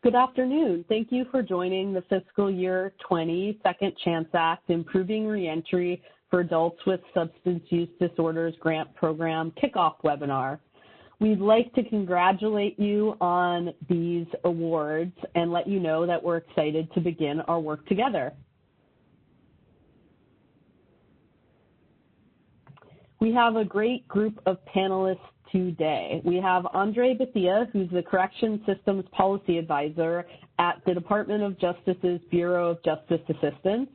Good afternoon. Thank you for joining the Fiscal Year 20 Second Chance Act Improving Reentry for Adults with Substance Use Disorders Grant Program Kickoff Webinar. We'd like to congratulate you on these awards and let you know that we're excited to begin our work together. We have a great group of panelists today. We have Andre Bethia, who's the Correction Systems Policy Advisor at the Department of Justice's Bureau of Justice Assistance.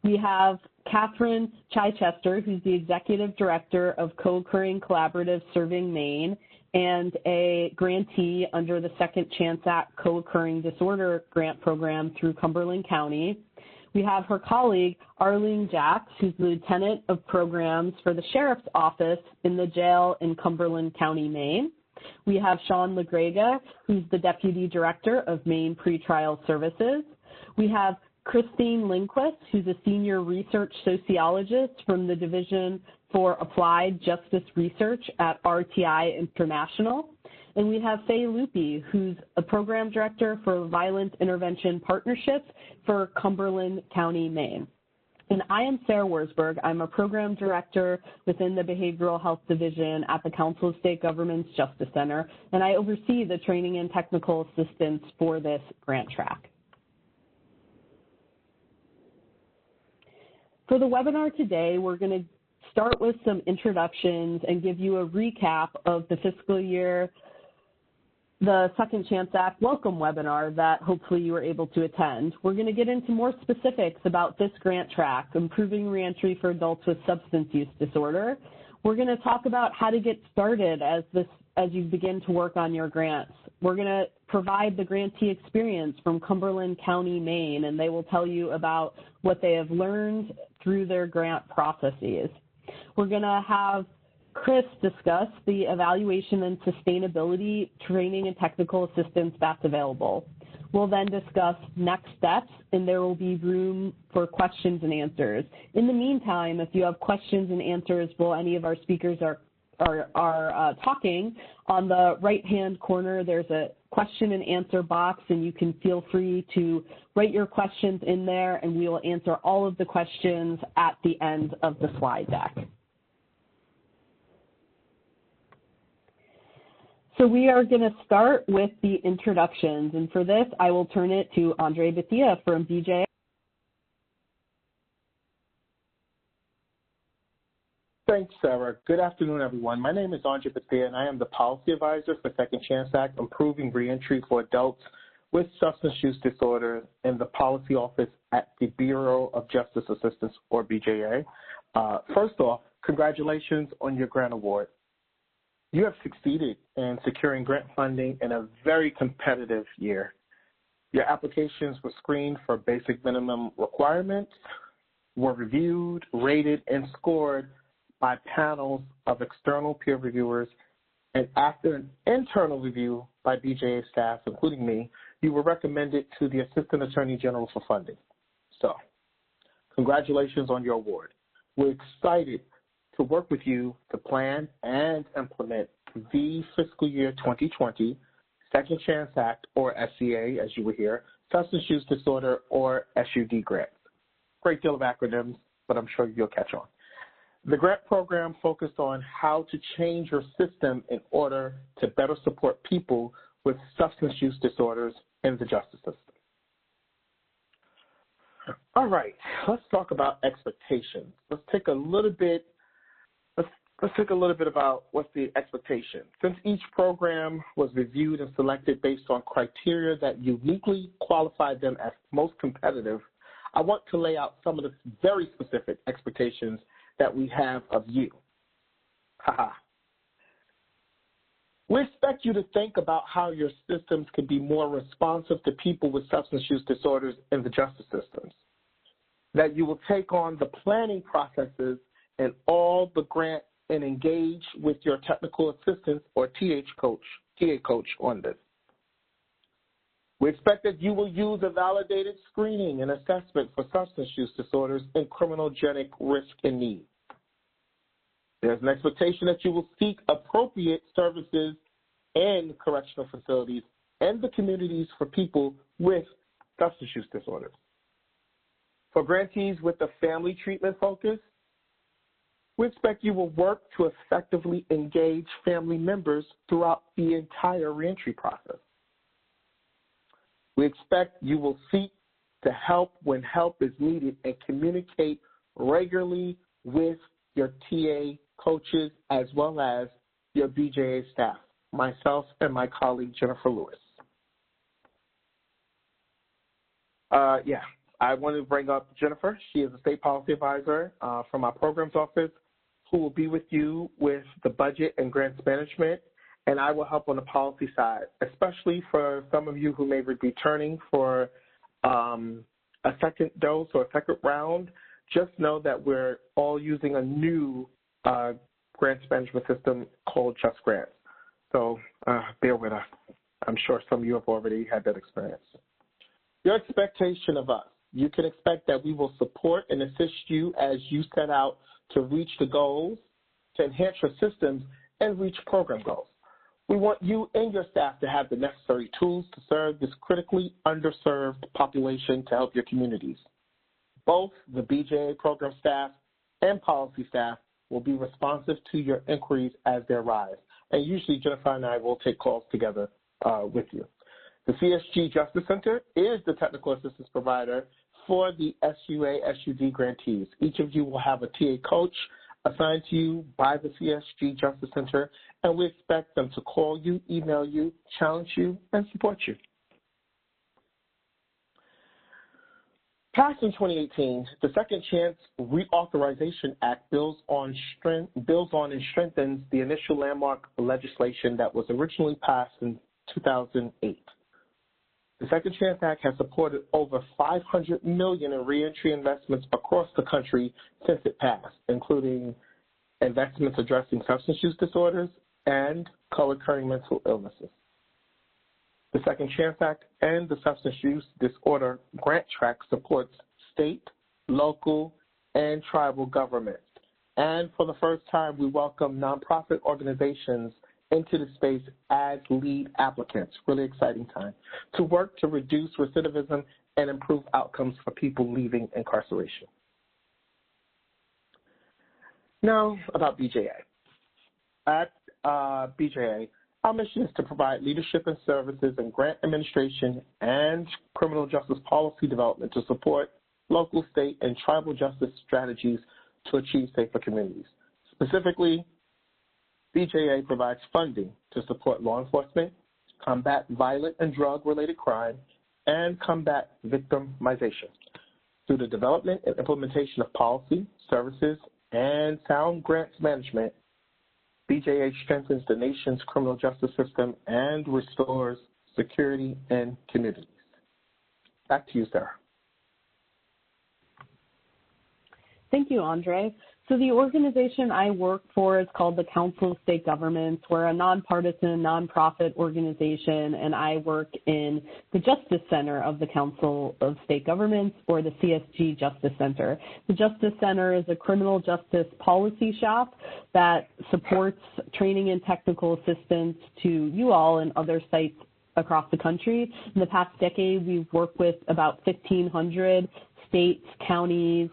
We have Catherine Chichester, who's the Executive Director of Co-Occurring Collaborative Serving Maine and a grantee under the Second Chance Act Co-Occurring Disorder Grant Program through Cumberland County. We have her colleague, Arlene Jacks, who's the Lieutenant of Programs for the Sheriff's Office in the jail in Cumberland County, Maine. We have Sean LaGrega, who's the Deputy Director of Maine Pretrial Services. We have Christine Lindquist, who's a Senior Research Sociologist from the Division for Applied Justice Research at RTI International. And we have Faye Lupi, who's a Program Director for Violent Intervention Partnerships for Cumberland County, Maine. And I am Sarah Wurzberg. I'm a Program Director within the Behavioral Health Division at the Council of State Governments Justice Center, and I oversee the training and technical assistance for this grant track. For the webinar today, we're going to start with some introductions and give you a recap of the fiscal year, the Second Chance Act welcome webinar that hopefully you were able to attend. We're going to get into more specifics about this grant track, Improving Reentry for Adults with Substance Use Disorder. We're going to talk about how to get started as you begin to work on your grants. We're going to provide the grantee experience from Cumberland County, Maine, and they will tell you about what they have learned through their grant processes. We're going to have Chris discuss the evaluation and sustainability training and technical assistance that's available. We'll then discuss next steps, and there will be room for questions and answers. In the meantime, if you have questions and answers while any of our speakers are talking, on the right-hand corner, there's a question and answer box, and you can feel free to write your questions in there, and we will answer all of the questions at the end of the slide deck. So we are going to start with the introductions, and for this, I will turn it to Andre Bethia from BJA. Thanks, Sarah. Good afternoon, everyone. My name is Andre Bethia, and I am the Policy Advisor for Second Chance Act, Improving Reentry for Adults with Substance Use Disorders in the Policy Office at the Bureau of Justice Assistance, or BJA. First off, congratulations on your grant award. You have succeeded in securing grant funding in a very competitive year. Your applications were screened for basic minimum requirements, were reviewed, rated, and scored by panels of external peer reviewers, and after an internal review by BJA staff, including me, you were recommended to the Assistant Attorney General for funding. So, congratulations on your award. We're excited to work with you to plan and implement the fiscal year 2020 Second Chance Act, or SCA, as you will hear, Substance Use Disorder, or SUD grants. Great deal of acronyms, but I'm sure you'll catch on. The grant program focused on how to change your system in order to better support people with substance use disorders in the justice system. All right, let's talk about expectations. Let's take a little bit about what's the expectation. Since each program was reviewed and selected based on criteria that uniquely qualified them as most competitive, I want to lay out some of the very specific expectations that we have of you. We expect you to think about how your systems can be more responsive to people with substance use disorders in the justice systems, that you will take on the planning processes and all the grant and engage with your technical assistants or TA coach on this. We expect that you will use a validated screening and assessment for substance use disorders and criminogenic risk and need. There's an expectation that you will seek appropriate services in correctional facilities and the communities for people with substance use disorders. For grantees with a family treatment focus, we expect you will work to effectively engage family members throughout the entire reentry process. We expect you will seek to help when help is needed and communicate regularly with your TA coaches as well as your BJA staff, myself and my colleague Jennifer Lewis. I want to bring up Jennifer. She is a state policy advisor from our programs office who will be with you with the budget and grants management, and I will help on the policy side, especially for some of you who may be returning for a second dose or a second round. Just know that we're all using a new grants management system called Just Grants. So bear with us. I'm sure some of you have already had that experience. Your expectation of us. You can expect that we will support and assist you as you set out to reach the goals, to enhance your systems, and reach program goals. We want you and your staff to have the necessary tools to serve this critically underserved population to help your communities. Both the BJA program staff and policy staff will be responsive to your inquiries as they arise. And usually Jennifer and I will take calls together with you. The CSG Justice Center is the technical assistance provider for the SUA, SUD grantees. Each of you will have a TA coach assigned to you by the CSG Justice Center, and we expect them to call you, email you, challenge you, and support you. Passed in 2018, the Second Chance Reauthorization Act builds on and strengthens the initial landmark legislation that was originally passed in 2008. The Second Chance Act has supported over $500 million in reentry investments across the country since it passed, including investments addressing substance use disorders and co-occurring mental illnesses. The Second Chance Act and the Substance Use Disorder Grant Track supports state, local, and tribal governments. And for the first time, we welcome nonprofit organizations into the space as lead applicants, really exciting time, to work to reduce recidivism and improve outcomes for people leaving incarceration. Now about BJA. At BJA, our mission is to provide leadership and services in grant administration and criminal justice policy development to support local, state, and tribal justice strategies to achieve safer communities. Specifically, BJA provides funding to support law enforcement, combat violent and drug-related crime, and combat victimization. Through the development and implementation of policy, services, and sound grants management, BJA strengthens the nation's criminal justice system and restores security in communities. Back to you, Sarah. Thank you, Andre. So the organization I work for is called the Council of State Governments. We're a nonpartisan, nonprofit organization, and I work in the Justice Center of the Council of State Governments, or the CSG Justice Center. The Justice Center is a criminal justice policy shop that supports training and technical assistance to you all and other sites across the country. In the past decade, we've worked with about 1,500 states, counties,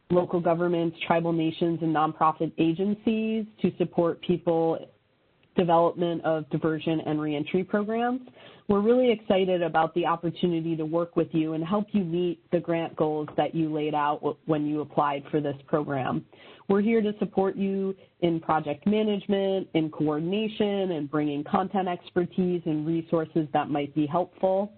local governments, tribal nations, and nonprofit agencies to support people development of diversion and reentry programs. We're really excited about the opportunity to work with you and help you meet the grant goals that you laid out when you applied for this program. We're here to support you in project management, in coordination, and bringing content expertise and resources that might be helpful.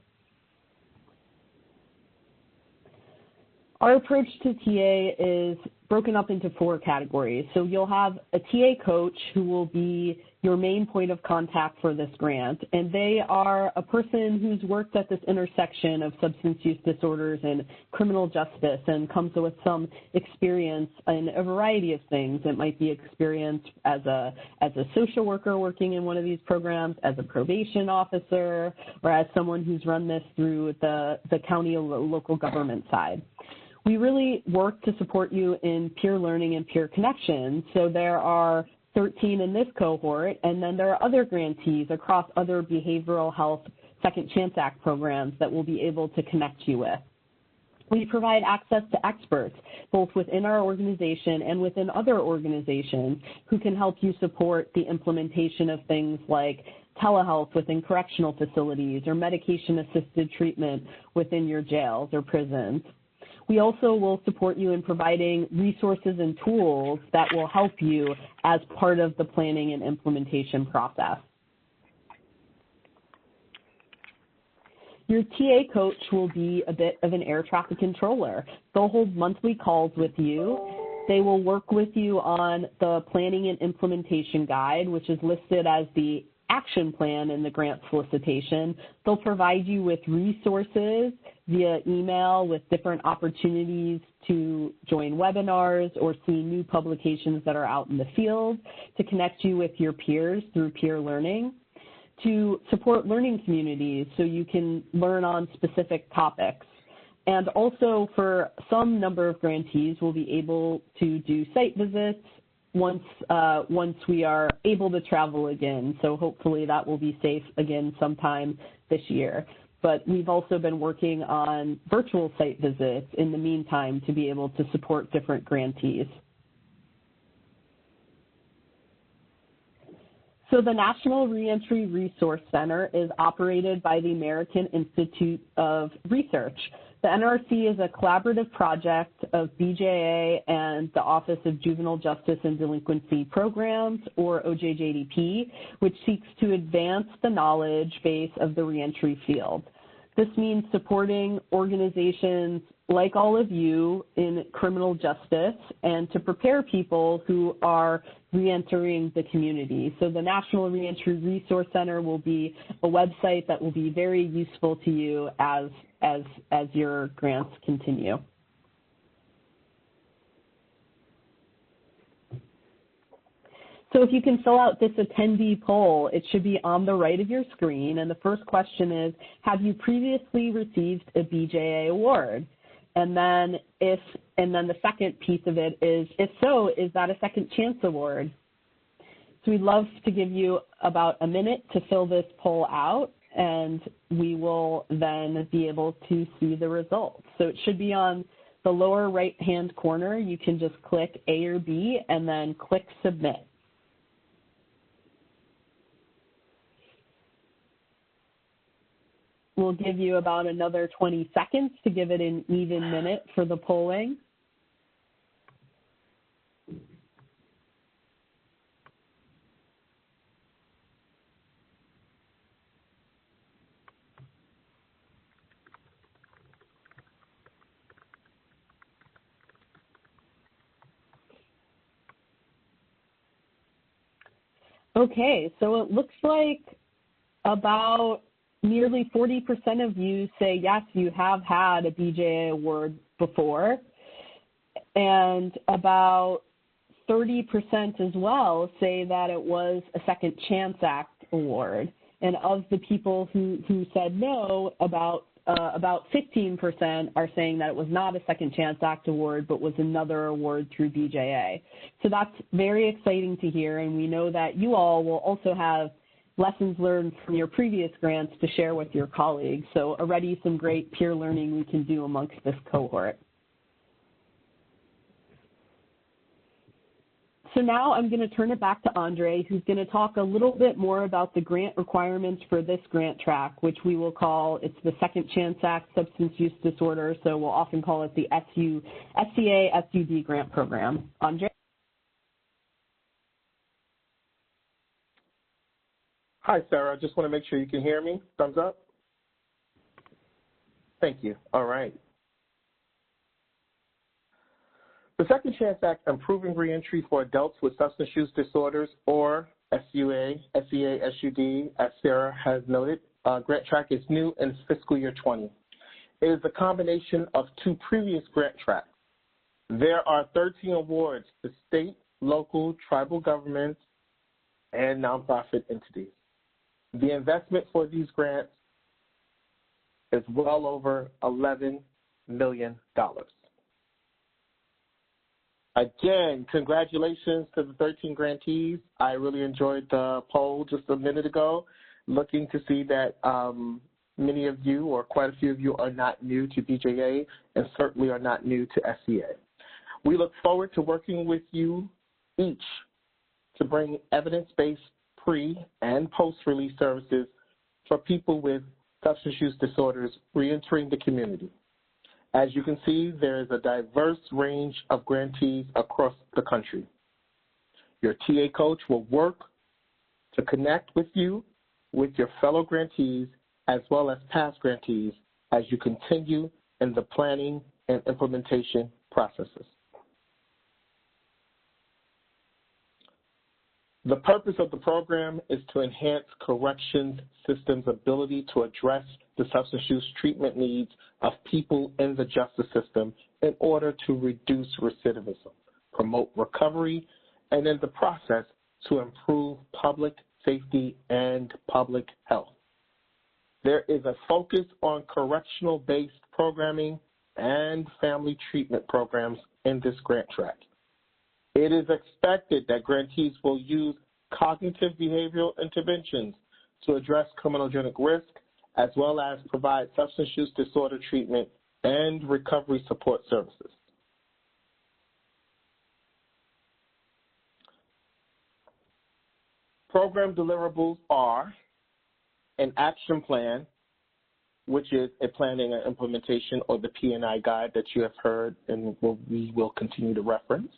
Our approach to TA is broken up into 4 categories. So you'll have a TA coach who will be your main point of contact for this grant, and they are a person who's worked at this intersection of substance use disorders and criminal justice and comes with some experience in a variety of things. It might be experience as a social worker working in one of these programs, as a probation officer, or as someone who's run this through the county or local government side. We really work to support you in peer learning and peer connection. So there are 13 in this cohort, and then there are other grantees across other behavioral health Second Chance Act programs that we'll be able to connect you with. We provide access to experts, both within our organization and within other organizations, who can help you support the implementation of things like telehealth within correctional facilities or medication-assisted treatment within your jails or prisons. We also will support you in providing resources and tools that will help you as part of the planning and implementation process. Your TA coach will be a bit of an air traffic controller. They'll hold monthly calls with you. They will work with you on the planning and implementation guide, which is listed as the action plan in the grant solicitation. They'll provide you with resources via email with different opportunities to join webinars or see new publications that are out in the field, to connect you with your peers through peer learning, to support learning communities so you can learn on specific topics. And also for some number of grantees, we'll be able to do site visits once we are able to travel again. So hopefully that will be safe again sometime this year. But we've also been working on virtual site visits in the meantime to be able to support different grantees. So the National Reentry Resource Center is operated by the American Institute of Research. The NRRC is a collaborative project of BJA and the Office of Juvenile Justice and Delinquency Programs, or OJJDP, which seeks to advance the knowledge base of the reentry field. This means supporting organizations like all of you in criminal justice and to prepare people who are reentering the community. So the National Reentry Resource Center will be a website that will be very useful to you as your grants continue. So if you can fill out this attendee poll, it should be on the right of your screen. And the first question is, have you previously received a BJA award? And then the second piece of it is, if so, is that a second chance award? So we'd love to give you about a minute to fill this poll out, and we will then be able to see the results. So it should be on the lower right-hand corner. You can just click A or B and then click Submit. We'll give you about another 20 seconds to give it an even minute for the polling. Okay, so it looks like about nearly 40% of you say, yes, you have had a BJA award before, and about 30% as well say that it was a Second Chance Act award. And of the people who said no, about 15% are saying that it was not a Second Chance Act award, but was another award through BJA. So that's very exciting to hear, and we know that you all will also have lessons learned from your previous grants to share with your colleagues. So already some great peer learning we can do amongst this cohort. So now I'm going to turn it back to Andre, who's going to talk a little bit more about the grant requirements for this grant track, which we will call, it's the Second Chance Act Substance Use Disorder, so we'll often call it the SCA SUD grant program. Andre? Hi, Sarah. I just want to make sure you can hear me. Thumbs up. Thank you. All right. The Second Chance Act Improving Reentry for Adults with Substance Use Disorders, or SCA, SUD, as Sarah has noted, grant track is new in fiscal year 20. It is a combination of two previous grant tracks. There are 13 awards to state, local, tribal governments, and nonprofit entities. The investment for these grants is well over $11 million. Again, congratulations to the 13 grantees. I really enjoyed the poll just a minute ago, looking to see that many of you, or quite a few of you, are not new to BJA and certainly are not new to SCA. We look forward to working with you each to bring evidence-based pre- and post-release services for people with substance use disorders reentering the community. As you can see, there is a diverse range of grantees across the country. Your TA coach will work to connect with you, with your fellow grantees, as well as past grantees as you continue in the planning and implementation processes. The purpose of the program is to enhance corrections systems' ability to address the substance use treatment needs of people in the justice system in order to reduce recidivism, promote recovery, and in the process to improve public safety and public health. There is a focus on correctional-based programming and family treatment programs in this grant track. It is expected that grantees will use cognitive behavioral interventions to address criminogenic risk, as well as provide substance use disorder treatment and recovery support services. Program deliverables are an action plan, which is a planning and implementation, or the P&I guide that you have heard and we will continue to reference.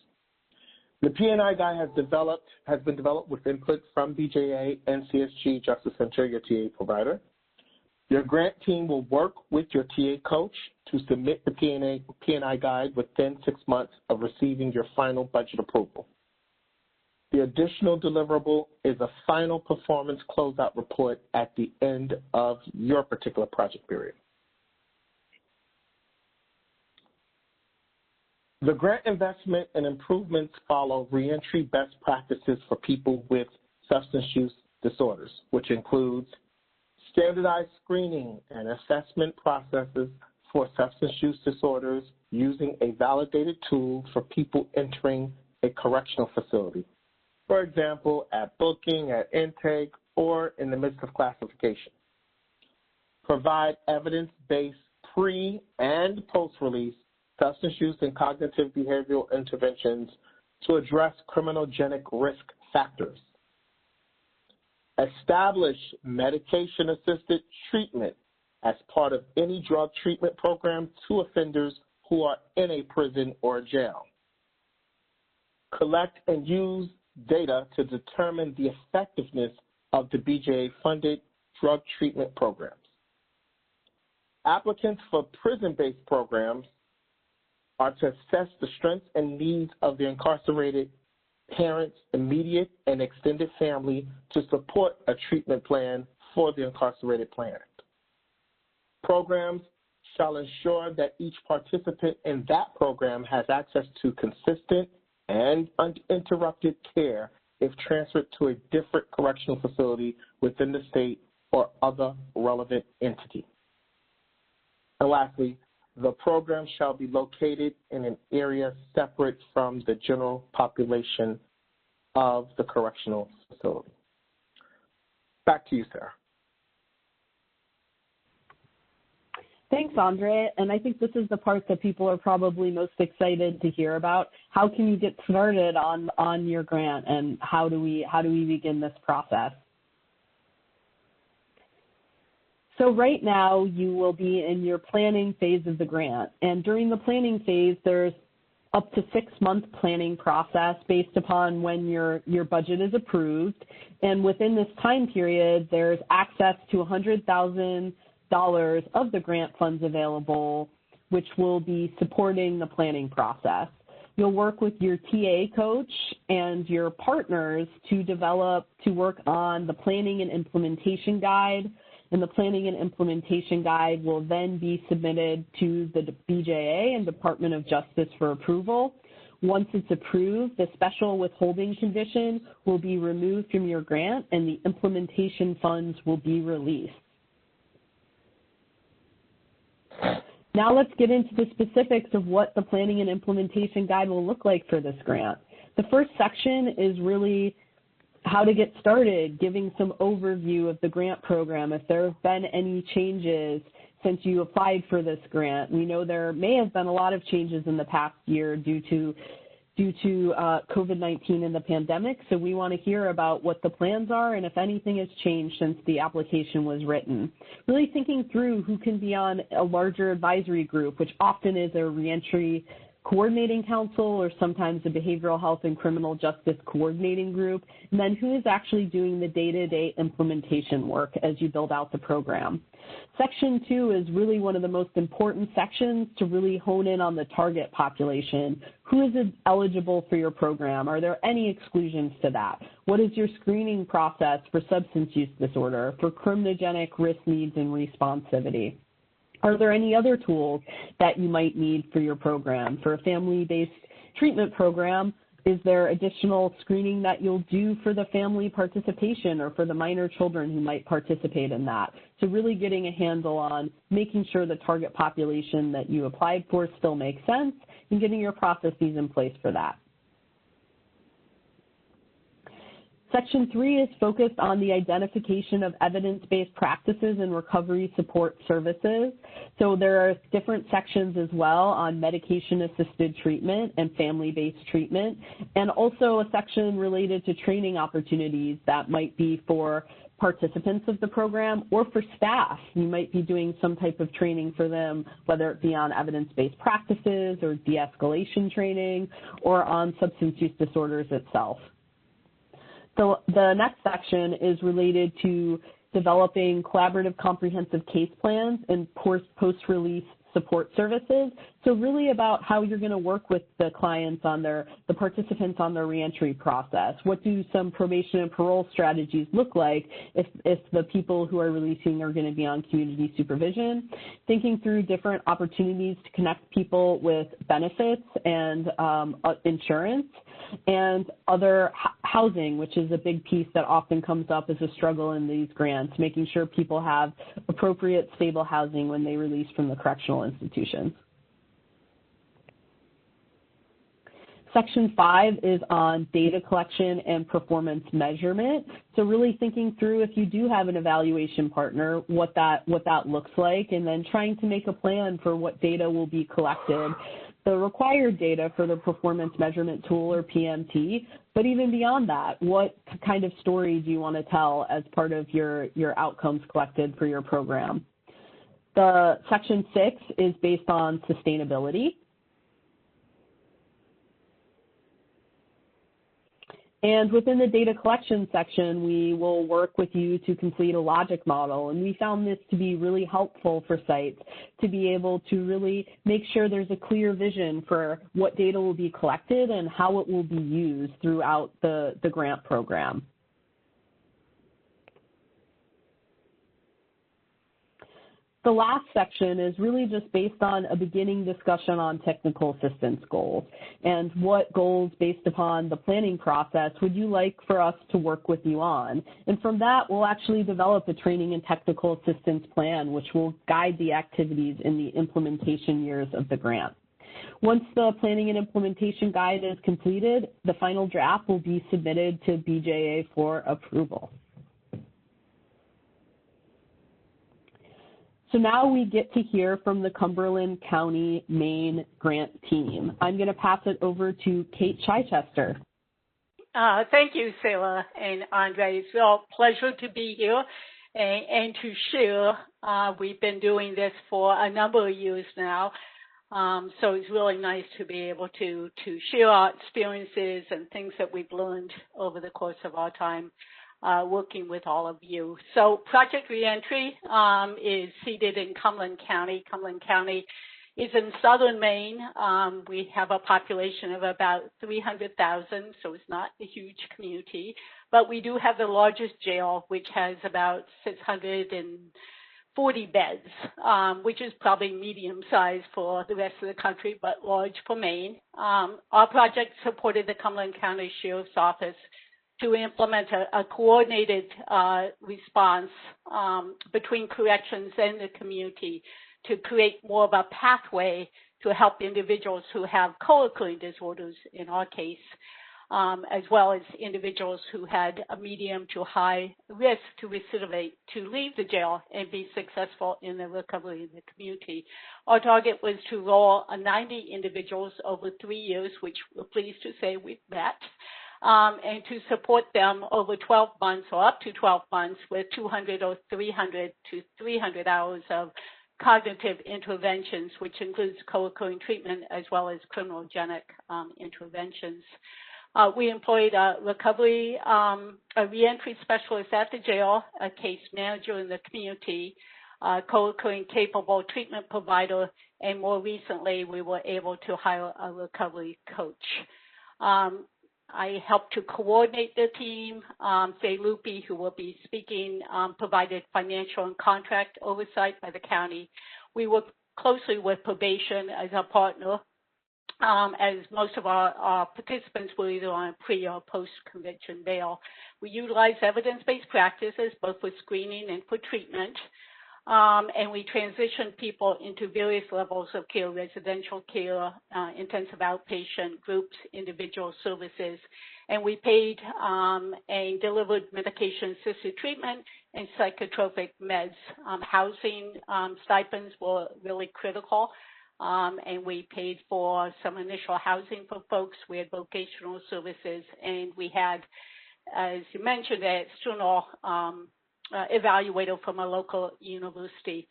The P&I guide has been developed with input from BJA and CSG Justice Center, your TA provider. Your grant team will work with your TA coach to submit the P&I guide within 6 months of receiving your final budget approval. The additional deliverable is a final performance closeout report at the end of your particular project period. The grant investment and improvements follow reentry best practices for people with substance use disorders, which includes standardized screening and assessment processes for substance use disorders using a validated tool for people entering a correctional facility. For example, at booking, at intake, or in the midst of classification. Provide evidence-based pre- and post-release substance use and cognitive behavioral interventions to address criminogenic risk factors. Establish medication-assisted treatment as part of any drug treatment program to offenders who are in a prison or jail. Collect and use data to determine the effectiveness of the BJA-funded drug treatment programs. Applicants for prison-based programs are to assess the strengths and needs of the incarcerated parents, immediate and extended family to support a treatment plan for the incarcerated parent. Programs shall ensure that each participant in that program has access to consistent and uninterrupted care if transferred to a different correctional facility within the state or other relevant entity. And lastly, the program shall be located in an area separate from the general population of the correctional facility. Back to you, Sarah. Thanks, Andre. And I think this is the part that people are probably most excited to hear about. How can you get started on your grant, and how do we begin this process? So right now, you will be in your planning phase of the grant. And during the planning phase, there's up to 6-month planning process based upon when your budget is approved. And within this time period, there's access to $100,000 of the grant funds available, which will be supporting the planning process. You'll work with your TA coach and your partners to work on the planning and implementation guide. And the planning and implementation guide will then be submitted to the BJA and Department of Justice for approval. Once it's approved, the special withholding condition will be removed from your grant and the implementation funds will be released. Now let's get into the specifics of what the planning and implementation guide will look like for this grant. The first section is really how to get started, giving some overview of the grant program, if there have been any changes since you applied for this grant. We know there may have been a lot of changes in the past year due to COVID-19 and the pandemic, so we want to hear about what the plans are and if anything has changed since the application was written. Really thinking through who can be on a larger advisory group, which often is a reentry coordinating council or sometimes a behavioral health and criminal justice coordinating group, and then who is actually doing the day-to-day implementation work as you build out the program. Section 2 is really one of the most important sections to really hone in on the target population. Who is eligible for your program? Are there any exclusions to that? What is your screening process for substance use disorder, for criminogenic risk needs and responsivity? Are there any other tools that you might need for your program? For a family-based treatment program, is there additional screening that you'll do for the family participation or for the minor children who might participate in that? So really getting a handle on making sure the target population that you applied for still makes sense and getting your processes in place for that. Section 3 is focused on the identification of evidence-based practices and recovery support services. So there are different sections as well on medication-assisted treatment and family-based treatment, and also a section related to training opportunities that might be for participants of the program or for staff. You might be doing some type of training for them, whether it be on evidence-based practices or de-escalation training or on substance use disorders itself. So the next section is related to developing collaborative comprehensive case plans and post-release support services. So really about how you're going to work with the clients on the participants on their reentry process. What do some probation and parole strategies look like if the people who are releasing are going to be on community supervision? Thinking through different opportunities to connect people with benefits and insurance and other housing, which is a big piece that often comes up as a struggle in these grants, making sure people have appropriate, stable housing when they release from the correctional institutions. Section 5 is on data collection and performance measurement. So really thinking through, if you do have an evaluation partner, what that looks like, and then trying to make a plan for what data will be collected. The required data for the performance measurement tool or PMT, but even beyond that, what kind of story do you want to tell as part of your outcomes collected for your program? The Section 6 is based on sustainability. And within the data collection section, we will work with you to complete a logic model. And we found this to be really helpful for sites to be able to really make sure there's a clear vision for what data will be collected and how it will be used throughout the grant program. The last section is really just based on a beginning discussion on technical assistance goals and what goals based upon the planning process would you like for us to work with you on. And from that, we'll actually develop a training and technical assistance plan, which will guide the activities in the implementation years of the grant. Once the planning and implementation guide is completed, the final draft will be submitted to BJA for approval. So now we get to hear from the Cumberland County Maine grant team. I'm going to pass it over to Kate Chichester. Thank you, Sarah and Andre. It's a pleasure to be here and to share. We've been doing this for a number of years now, so it's really nice to be able to share our experiences and things that we've learned over the course of our time working with all of you. So Project Reentry is seated in Cumberland County. Cumberland County is in southern Maine. We have a population of about 300,000, so it's not a huge community. But we do have the largest jail, which has about 640 beds, which is probably medium-sized for the rest of the country, but large for Maine. Our project supported the Cumberland County Sheriff's Office to implement a coordinated response between corrections and the community to create more of a pathway to help individuals who have co-occurring disorders, in our case, as well as individuals who had a medium to high risk to recidivate, to leave the jail and be successful in their recovery in the community. Our target was to enroll 90 individuals over 3 years, which we're pleased to say we've met, and to support them over 12 months or up to 12 months with 200 or 300 to 300 hours of cognitive interventions, which includes co-occurring treatment as well as criminogenic interventions. We employed a reentry specialist at the jail, a case manager in the community, a co-occurring capable treatment provider, and more recently, we were able to hire a recovery coach. I helped to coordinate the team. Faye Lupi, who will be speaking, provided financial and contract oversight by the county. We worked closely with probation as our partner, as most of our participants were either on pre or post-conviction bail. We utilized evidence-based practices both for screening and for treatment. And we transitioned people into various levels of care, residential care, intensive outpatient groups, individual services. And we paid and delivered medication-assisted treatment and psychotropic meds. Housing stipends were really critical. And we paid for some initial housing for folks. We had vocational services, and we had, as you mentioned, an external evaluator from a local university.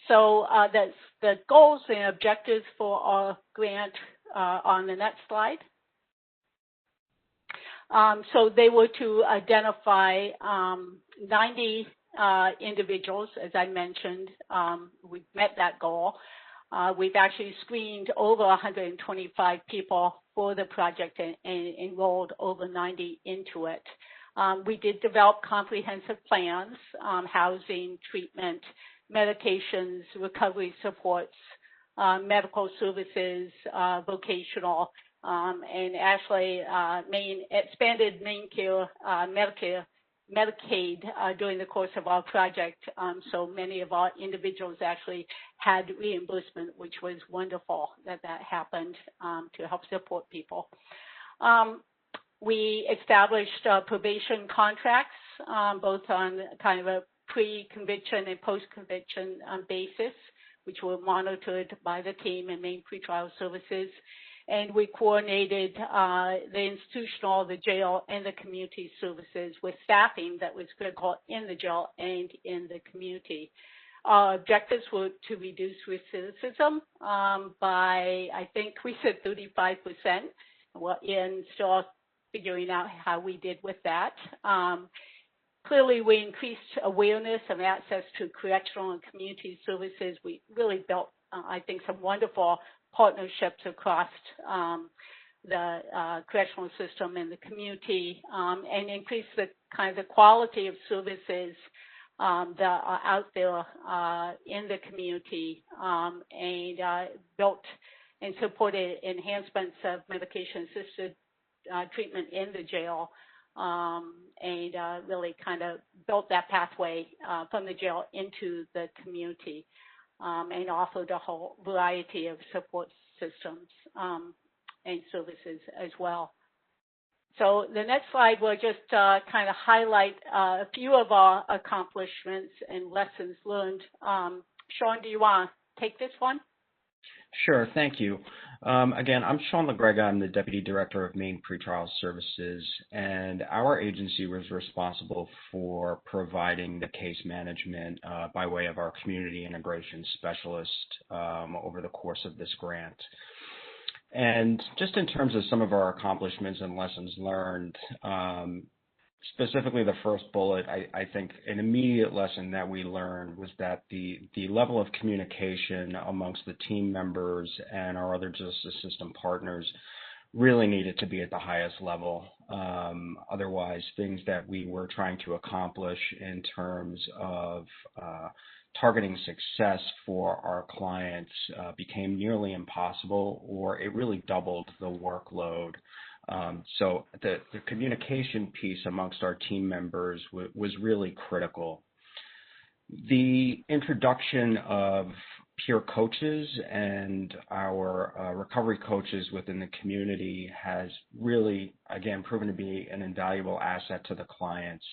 So that's the goals and objectives for our grant on the next slide. So they were to identify 90 individuals, as I mentioned. We've met that goal. We've actually screened over 125 people for the project and enrolled over 90 into it. We did develop comprehensive plans, housing, treatment, medications, recovery supports, medical services, vocational, and actually expanded main care, Medicaid during the course of our project. So many of our individuals actually had reimbursement, which was wonderful that happened to help support people. We established probation contracts, both on kind of a pre-conviction and post-conviction basis, which were monitored by the team and Maine Pretrial Services. And we coordinated the institutional, the jail, and the community services with staffing that was critical in the jail and in the community. Our objectives were to reduce recidivism by, I think we said 35%. We're still figuring out how we did with that. Clearly, we increased awareness and access to correctional and community services. We really built, I think, some wonderful partnerships across the correctional system and the community, and increased the kind of the quality of services that are out there in the community, and built and supported enhancements of medication-assisted treatment in the jail, and really kind of built that pathway from the jail into the community, and offered a whole variety of support systems and services as well. So the next slide will just kind of highlight a few of our accomplishments and lessons learned. Sean, do you want to take this one? Sure, thank you. Again, I'm Sean LaGrega. I'm the Deputy Director of Maine Pretrial Services, and our agency was responsible for providing the case management by way of our community integration specialist over the course of this grant. And just in terms of some of our accomplishments and lessons learned, specifically the first bullet, I think an immediate lesson that we learned was that the level of communication amongst the team members and our other justice system partners really needed to be at the highest level. Otherwise, things that we were trying to accomplish in terms of targeting success for our clients became nearly impossible, or it really doubled the workload. So the communication piece amongst our team members was really critical. The introduction of peer coaches and our recovery coaches within the community has really, again, proven to be an invaluable asset to the clients.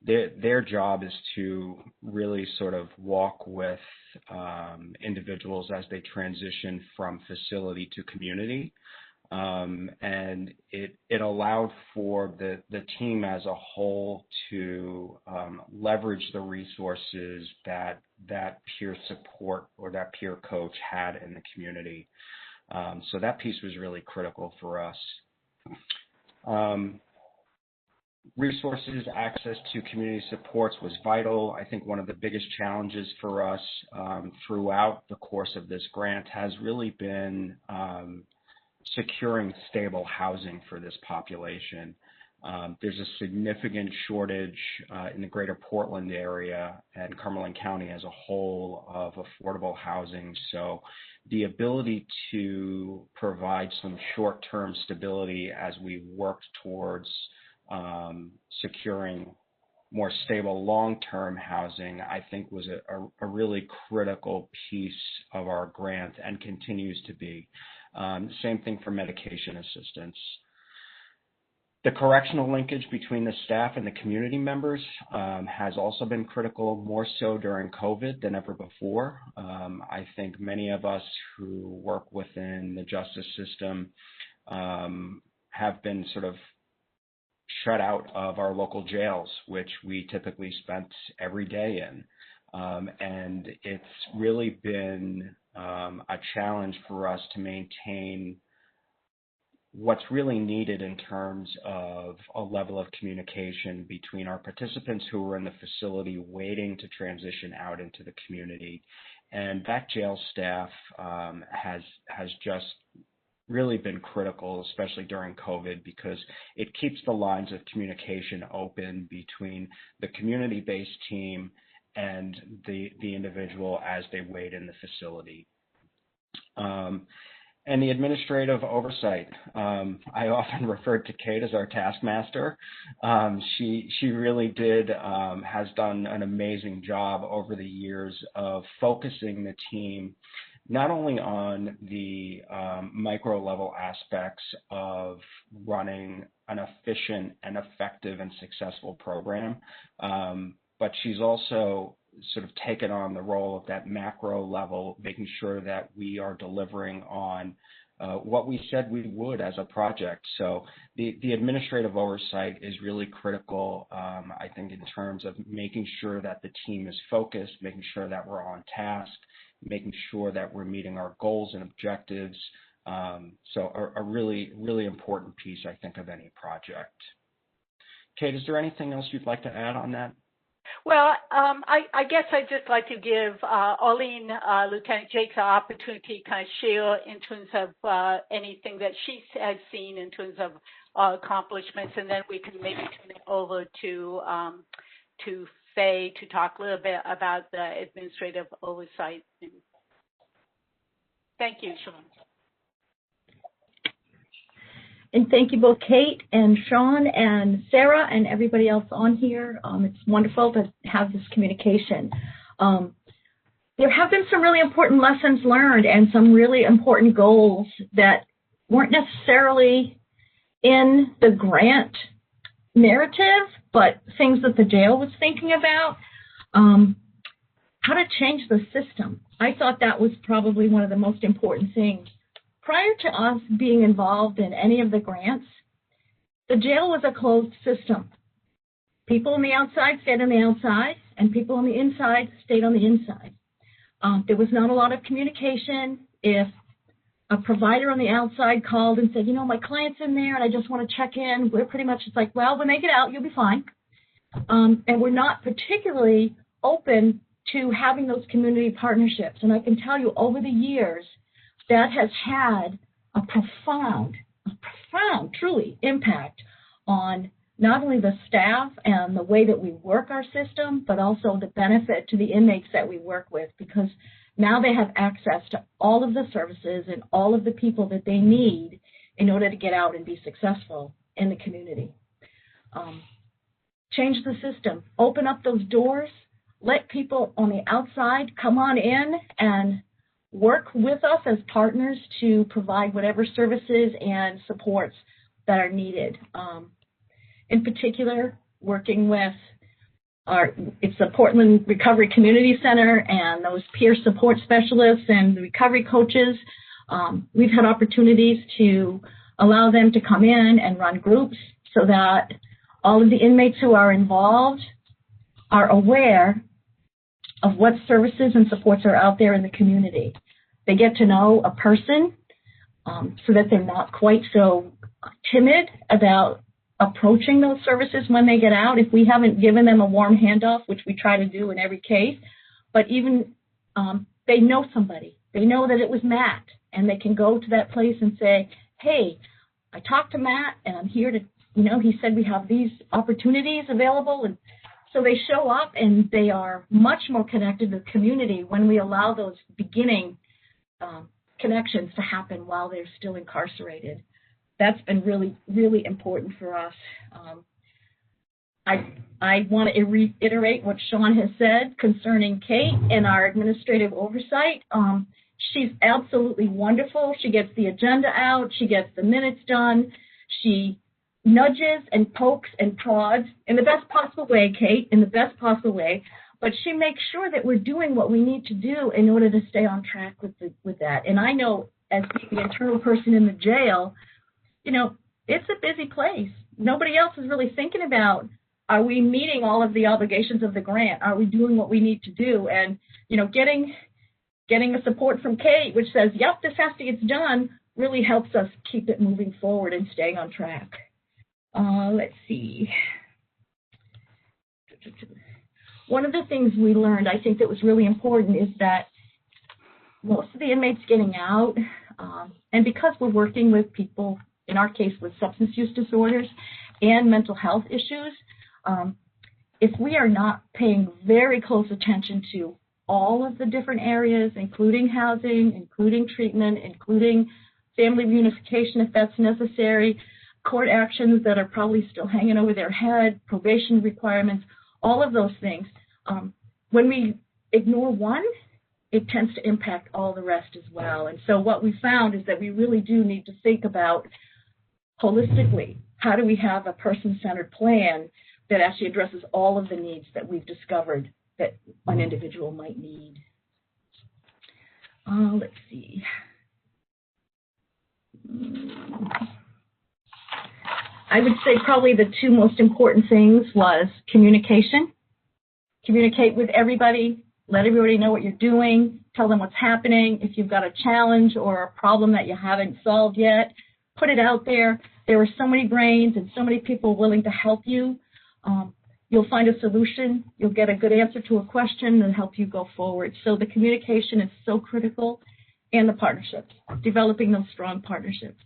Their job is to really sort of walk with individuals as they transition from facility to community. And it allowed for the team as a whole to leverage the resources that peer support or that peer coach had in the community. So that piece was really critical for us. Resources, access to community supports was vital. I think one of the biggest challenges for us throughout the course of this grant has really been securing stable housing for this population. There's a significant shortage in the greater Portland area and Cumberland County as a whole of affordable housing. So the ability to provide some short-term stability as we work towards securing more stable long-term housing, I think was a really critical piece of our grant and continues to be. Same thing for medication assistance. The correctional linkage between the staff and the community members has also been critical, more so during COVID than ever before. I think many of us who work within the justice system have been sort of shut out of our local jails, which we typically spent every day in. And it's really been a challenge for us to maintain what's really needed in terms of a level of communication between our participants who are in the facility waiting to transition out into the community. And that jail staff has just really been critical, especially during COVID, because it keeps the lines of communication open between the community-based team and the individual as they wait in the facility. And the administrative oversight. I often refer to Kate as our taskmaster. She really has done an amazing job over the years of focusing the team not only on the micro level aspects of running an efficient and effective and successful program, but she's also sort of taken on the role of that macro level, making sure that we are delivering on what we said we would as a project. So the administrative oversight is really critical, I think, in terms of making sure that the team is focused, making sure that we're on task, making sure that we're meeting our goals and objectives. So a really, really important piece, I think, of any project. Kate, is there anything else you'd like to add on that? Well, I guess I'd just like to give Arlene, Lieutenant Jakes, an opportunity to kind of share in terms of anything that she has seen in terms of accomplishments, and then we can maybe turn it over to Faye to talk a little bit about the administrative oversight. Thank you, Sean. And thank you both, Kate and Sean and Sarah and everybody else on here. It's wonderful to have this communication. There have been some really important lessons learned and some really important goals that weren't necessarily in the grant narrative, but things that the jail was thinking about. How to change the system. I thought that was probably one of the most important things. Prior to us being involved in any of the grants, the jail was a closed system. People on the outside stayed on the outside, and people on the inside stayed on the inside. There was not a lot of communication. If a provider on the outside called and said, you know, my client's in there and I just want to check in, we're pretty much just like, well, when they get out, you'll be fine. And we're not particularly open to having those community partnerships. And I can tell you over the years, that has had a profound, truly, impact on not only the staff and the way that we work our system, but also the benefit to the inmates that we work with, because now they have access to all of the services and all of the people that they need in order to get out and be successful in the community. Change the system, open up those doors, let people on the outside come on in and work with us as partners to provide whatever services and supports that are needed. In particular, working with it's the Portland Recovery Community Center and those peer support specialists and the recovery coaches. We've had opportunities to allow them to come in and run groups so that all of the inmates who are involved are aware of what services and supports are out there in the community. They get to know a person so that they're not quite so timid about approaching those services when they get out. If we haven't given them a warm handoff, which we try to do in every case, but even they know somebody. They know that it was Matt, and they can go to that place and say, hey, I talked to Matt, and I'm here to, he said we have these opportunities available. And so they show up, and they are much more connected to the community when we allow those beginning connections to happen while they're still incarcerated. That's been really, really important for us. I want to reiterate what Sean has said concerning Kate and our administrative oversight. She's absolutely wonderful. She gets the agenda out. She gets the minutes done. She nudges and pokes and prods in the best possible way, Kate, in the best possible way. But she makes sure that we're doing what we need to do in order to stay on track with that. And I know as the internal person in the jail, it's a busy place. Nobody else is really thinking about, are we meeting all of the obligations of the grant? Are we doing what we need to do? And, getting a support from Kate, which says, yep, this has to get done, really helps us keep it moving forward and staying on track. Let's see. One of the things we learned, I think that was really important, is that most of the inmates getting out, and because we're working with people, in our case with substance use disorders and mental health issues, if we are not paying very close attention to all of the different areas, including housing, including treatment, including family reunification if that's necessary, court actions that are probably still hanging over their head, probation requirements, all of those things. When we ignore one, it tends to impact all the rest as well. And so what we found is that we really do need to think about holistically, how do we have a person-centered plan that actually addresses all of the needs that we've discovered that an individual might need. Let's see. I would say probably the two most important things was communication. Communicate with everybody, let everybody know what you're doing, tell them what's happening. If you've got a challenge or a problem that you haven't solved yet, put it out there. There are so many brains and so many people willing to help you. You'll find a solution. You'll get a good answer to a question and help you go forward. So the communication is so critical, and the partnerships, developing those strong partnerships.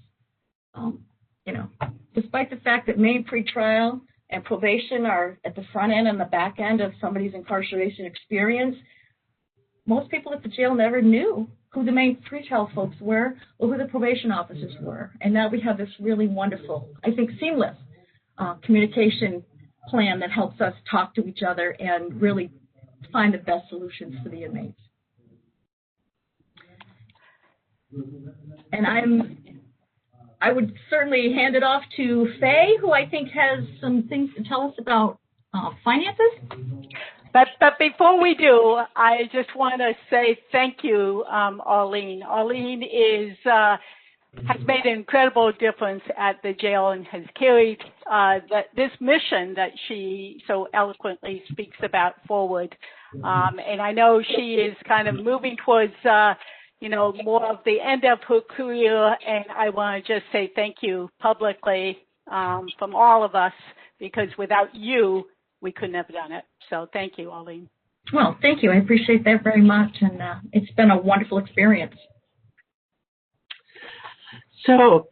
Despite the fact that Maine pretrial and probation are at the front end and the back end of somebody's incarceration experience, most people at the jail never knew who the Maine pretrial folks were or who the probation officers were. And now we have this really wonderful, I think seamless communication plan that helps us talk to each other and really find the best solutions for the inmates. And I would certainly hand it off to Faye, who I think has some things to tell us about finances. But before we do, I just want to say thank you, Arlene. Arlene has made an incredible difference at the jail and has carried this mission that she so eloquently speaks about forward. And I know she is kind of moving towards, more of the end of her career. And I want to just say thank you publicly from all of us, because without you, we couldn't have done it. So thank you, Arlene. Well, thank you. I appreciate that very much. And it's been a wonderful experience. So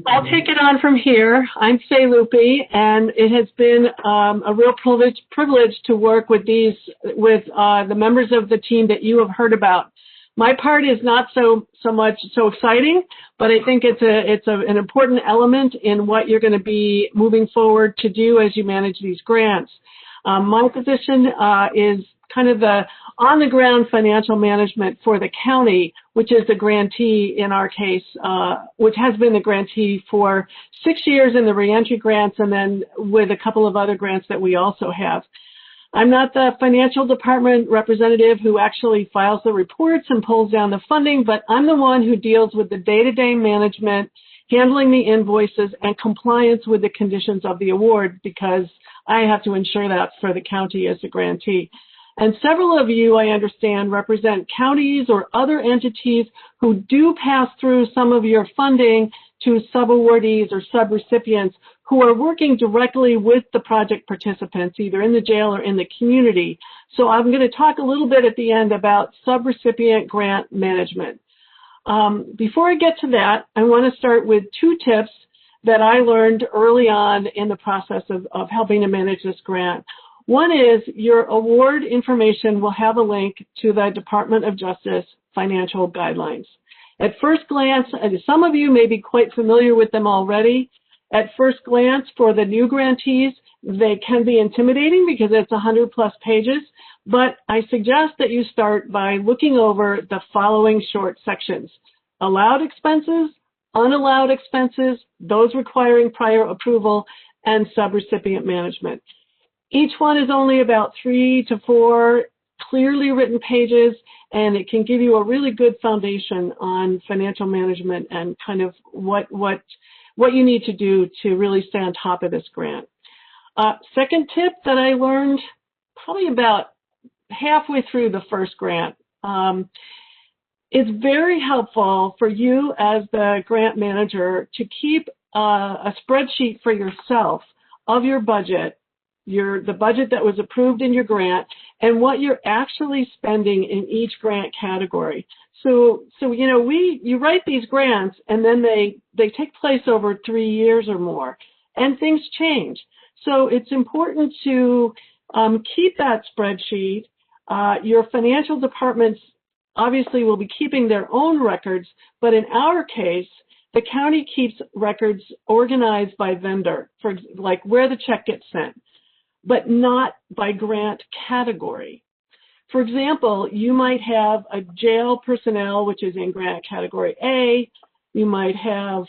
I'll take it on from here. I'm Faye Lupi, and it has been a real privilege to work with the members of the team that you have heard about. My part is not so exciting, but I think it's an important element in what you're going to be moving forward to do as you manage these grants. My position is kind of the on-the-ground financial management for the county, which is the grantee in our case, which has been the grantee for 6 years in the reentry grants and then with a couple of other grants that we also have. I'm not the financial department representative who actually files the reports and pulls down the funding, but I'm the one who deals with the day-to-day management, handling the invoices, and compliance with the conditions of the award because I have to ensure that for the county as a grantee. And several of you, I understand, represent counties or other entities who do pass through some of your funding to subawardees or subrecipients who are working directly with the project participants, either in the jail or in the community. So I'm going to talk a little bit at the end about subrecipient grant management. Before I get to that, I want to start with 2 tips that I learned early on in the process of helping to manage this grant. One is your award information will have a link to the Department of Justice financial guidelines. At first glance, some of you may be quite familiar with them already. At first glance, for the new grantees, they can be intimidating because it's 100+ pages, but I suggest that you start by looking over the following short sections: allowed expenses, unallowed expenses, those requiring prior approval, and subrecipient management. Each one is only about 3 to 4 clearly written pages, and it can give you a really good foundation on financial management and kind of what you need to do to really stay on top of this grant. Second tip that I learned probably about halfway through the first grant. It's very helpful for you as the grant manager to keep a spreadsheet for yourself of your budget, the budget that was approved in your grant, and what you're actually spending in each grant category. So you know, you write these grants and then they take place over 3 years or more, and things change. So it's important to keep that spreadsheet. Your financial departments obviously will be keeping their own records, but in our case, the county keeps records organized by vendor, for like where the check gets sent, but not by grant category. For example, you might have a jail personnel, which is in grant category A. You might have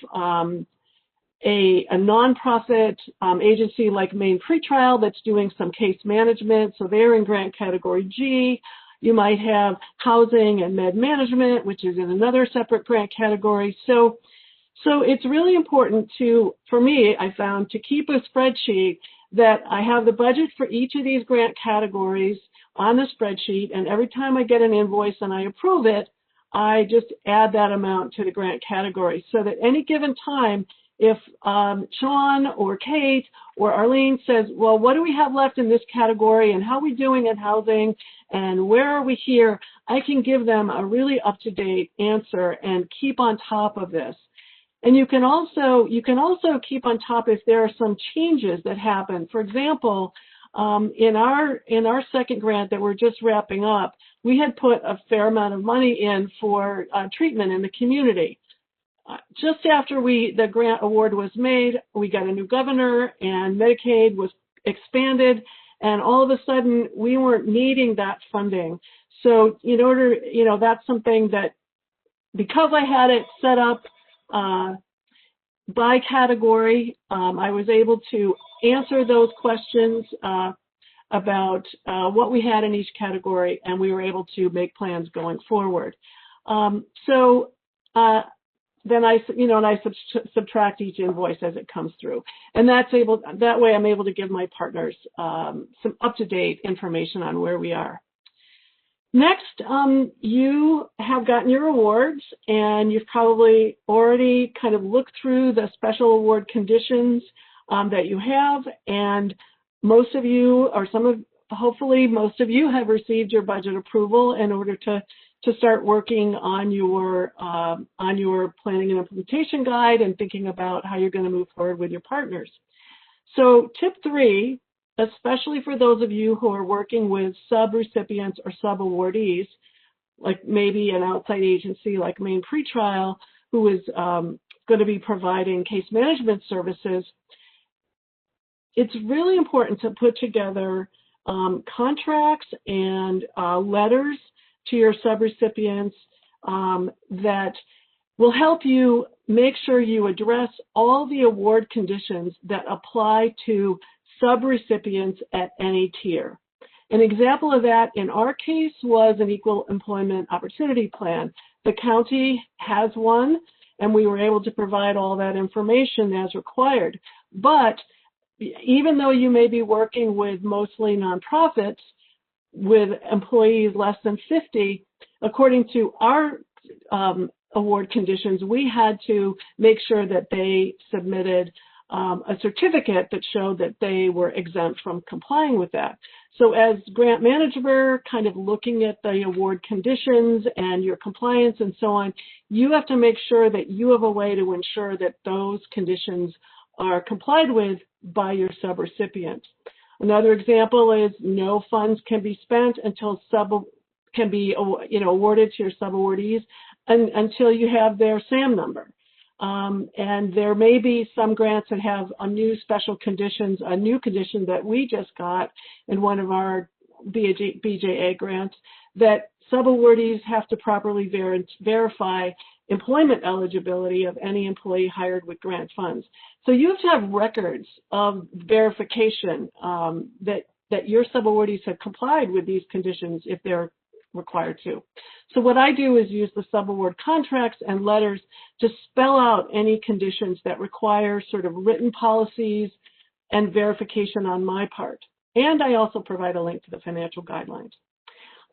a nonprofit agency like Maine Pretrial that's doing some case management, so they're in grant category G. You might have housing and med management, which is in another separate grant category. So it's really important for me, I found, to keep a spreadsheet that I have the budget for each of these grant categories on the spreadsheet, and every time I get an invoice and I approve it, I just add that amount to the grant category so that any given time, if Sean or Kate or Arlene says, well, what do we have left in this category and how are we doing in housing and where are we here, I can give them a really up-to-date answer and keep on top of this. And you can also keep on top if there are some changes that happen. For example, in our second grant that we're just wrapping up, we had put a fair amount of money in for treatment in the community. Just after the grant award was made, we got a new governor and Medicaid was expanded, and all of a sudden we weren't needing that funding. So that's something that, because I had it set up by category, I was able to answer those questions about what we had in each category, and we were able to make plans going forward. Then I subtract each invoice as it comes through, and that way I'm able to give my partners some up-to-date information on where we are. Next, you have gotten your awards, and you've probably already kind of looked through the special award conditions that you have, and most of you, or hopefully most of you, have received your budget approval in order to start working on your planning and implementation guide and thinking about how you're going to move forward with your partners. So tip 3, especially for those of you who are working with sub-recipients or sub-awardees, like maybe an outside agency like Maine Pretrial, who is going to be providing case management services, it's really important to put together contracts and letters to your subrecipients that will help you make sure you address all the award conditions that apply to subrecipients at any tier. An example of that in our case was an equal employment opportunity plan. The county has one, and we were able to provide all that information as required. But even though you may be working with mostly nonprofits with employees less than 50, according to our award conditions, we had to make sure that they submitted a certificate that showed that they were exempt from complying with that. So as grant manager, kind of looking at the award conditions and your compliance and so on, you have to make sure that you have a way to ensure that those conditions are complied with by your subrecipient. Another example is no funds can be spent until can be awarded to your subawardees until you have their SAM number. And there may be some grants that have a new special conditions, a new condition that we just got in one of our BJA grants, that subawardees have to properly verify employment eligibility of any employee hired with grant funds. So you have to have records of verification that your subawardees have complied with these conditions if they're required to. So what I do is use the subaward contracts and letters to spell out any conditions that require sort of written policies and verification on my part. And I also provide a link to the financial guidelines.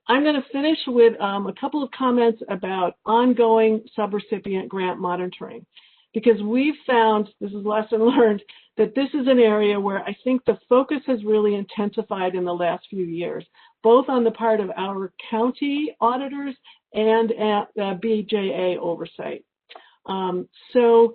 I'm going to finish with a couple of comments about ongoing subrecipient grant monitoring, because we've found, this is lesson learned, that this is an area where I think the focus has really intensified in the last few years, both on the part of our county auditors and at BJA oversight. So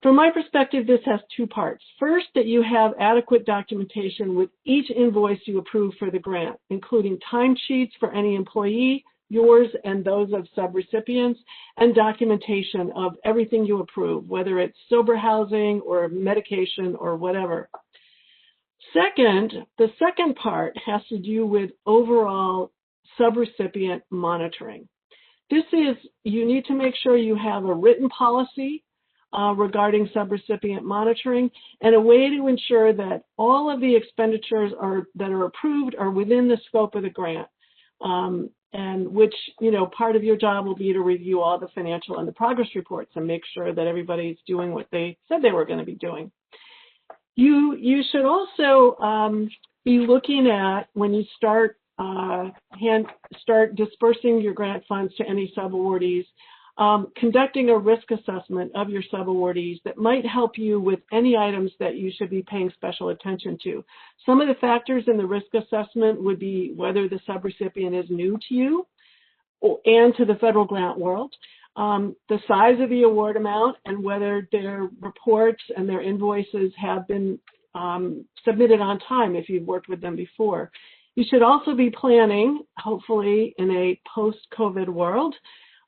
from my perspective, this has two parts. First, that you have adequate documentation with each invoice you approve for the grant, including timesheets for any employee, yours and those of subrecipients, and documentation of everything you approve, whether it's sober housing or medication or whatever. Second, the second part has to do with overall subrecipient monitoring. This is, you need to make sure you have a written policy regarding subrecipient monitoring and a way to ensure that all of the expenditures that are approved are within the scope of the grant. And which, part of your job will be to review all the financial and the progress reports and make sure that everybody's doing what they said they were going to be doing. You should also be looking at, when you start dispersing your grant funds to any subawardees, conducting a risk assessment of your subawardees that might help you with any items that you should be paying special attention to. Some of the factors in the risk assessment would be whether the subrecipient is new to you and to the federal grant world, the size of the award amount, and whether their reports and their invoices have been submitted on time if you've worked with them before. You should also be planning, hopefully in a post-COVID world,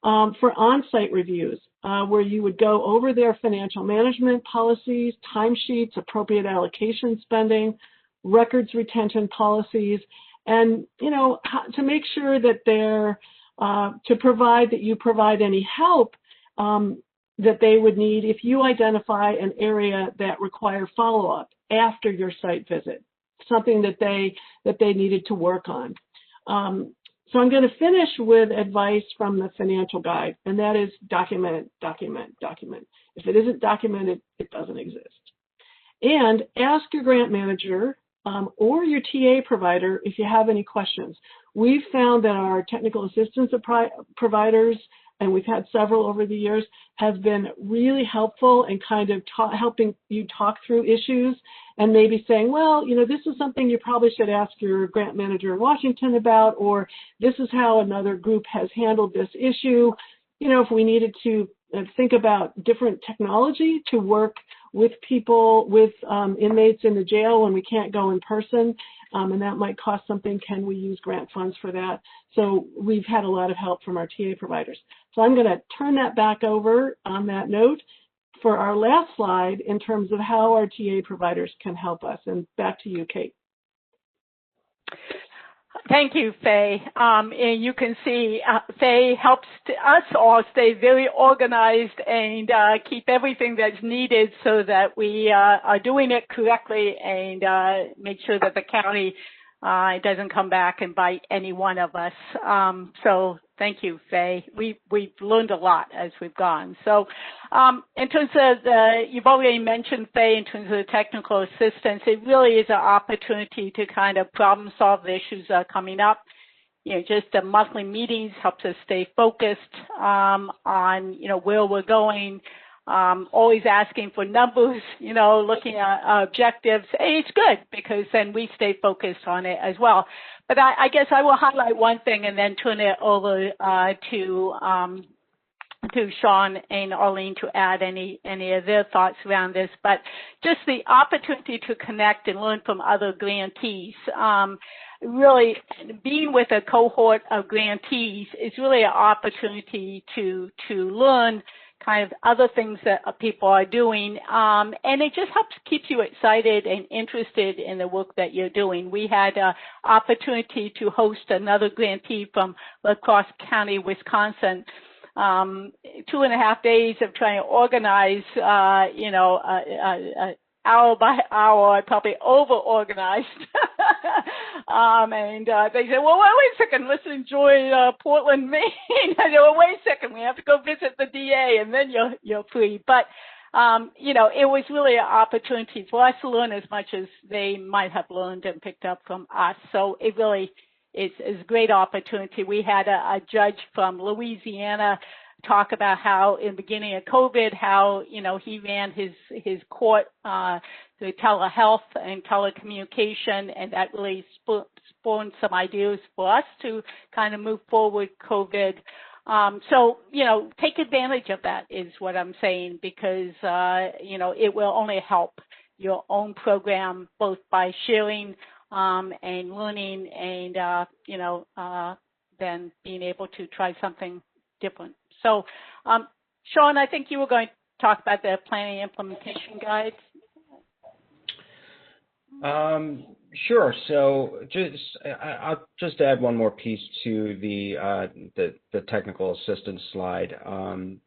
for on-site reviews, where you would go over their financial management policies, timesheets, appropriate allocation spending, records retention policies, and, to make sure that they're, that you provide any help that they would need if you identify an area that require follow-up after your site visit, something that they needed to work on. So I'm going to finish with advice from the financial guide, and that is document, document, document. If it isn't documented, it doesn't exist. And ask your grant manager or your TA provider if you have any questions. We've found that our technical assistance providers, and we've had several over the years, have been really helpful in kind of helping you talk through issues and maybe saying, well, this is something you probably should ask your grant manager in Washington about, or this is how another group has handled this issue. If we needed to think about different technology to work with people, with inmates in the jail when we can't go in person, and that might cost something, can we use grant funds for that? So we've had a lot of help from our TA providers. So I'm going to turn that back over on that note for our last slide in terms of how our TA providers can help us. And back to you, Kate. Thank you, Faye. And you can see Faye helps us all stay very organized and keep everything that's needed so that we are doing it correctly and make sure that the county doesn't come back and bite any one of us. So thank you, Faye. We've learned a lot as we've gone. So in terms of you've already mentioned, Faye, in terms of the technical assistance, it really is an opportunity to kind of problem solve the issues that are coming up. You know, just the monthly meetings helps us stay focused on, you know, where we're going. Always asking for numbers, you know, looking at objectives. It's good because then we stay focused on it as well. But I guess I will highlight one thing and then turn it over to Sean and Arlene to add any of their thoughts around this. But just the opportunity to connect and learn from other grantees. Really, being with a cohort of grantees is really an opportunity to learn kind of other things that people are doing, and it just helps keep you excited and interested in the work that you're doing. We had an opportunity to host another grantee from La Crosse County, Wisconsin. 2.5 days of trying to organize, you know, hour by hour, probably over-organized. And they said, well, wait a second, let's enjoy Portland, Maine. I said, well, wait a second, we have to go visit the DA, and then you're free. But, you know, it was really an opportunity for us to learn as much as they might have learned and picked up from us. So it really is a great opportunity. We had a judge from Louisiana talk about how in the beginning of COVID, how, you know, he ran his court through telehealth and telecommunication, and that really spawned some ideas for us to kind of move forward COVID. So, you know, take advantage of that is what I'm saying, because, you know, it will only help your own program both by sharing and learning and, you know, then being able to try something different. So, Sean, I think you were going to talk about the planning implementation guide. Sure. So I'll just add one more piece to the technical assistance slide.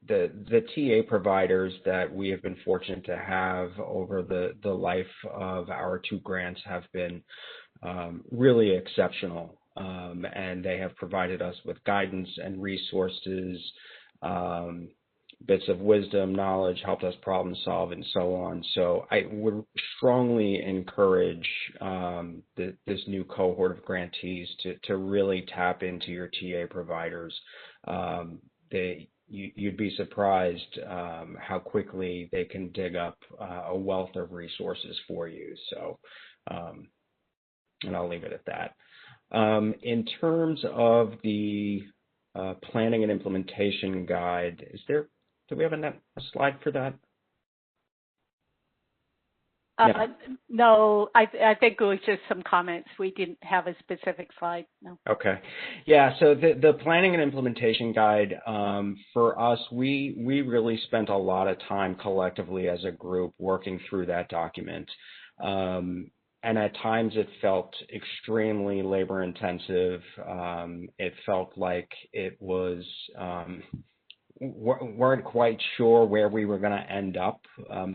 The TA providers that we have been fortunate to have over the life of our 2 grants have been really exceptional, and they have provided us with guidance and resources, bits of wisdom, knowledge, helped us problem solve, and so on. So I would strongly encourage this new cohort of grantees to really tap into your TA providers. You'd be surprised how quickly they can dig up a wealth of resources for you. So, and I'll leave it at that. In terms of the planning and implementation guide, do we have a slide for that? No, I think it was just some comments. We didn't have a specific slide. No. Okay. Yeah, so the planning and implementation guide, for us, we really spent a lot of time collectively as a group working through that document. And at times it felt extremely labor intensive. It felt like it was, weren't quite sure where we were going to end up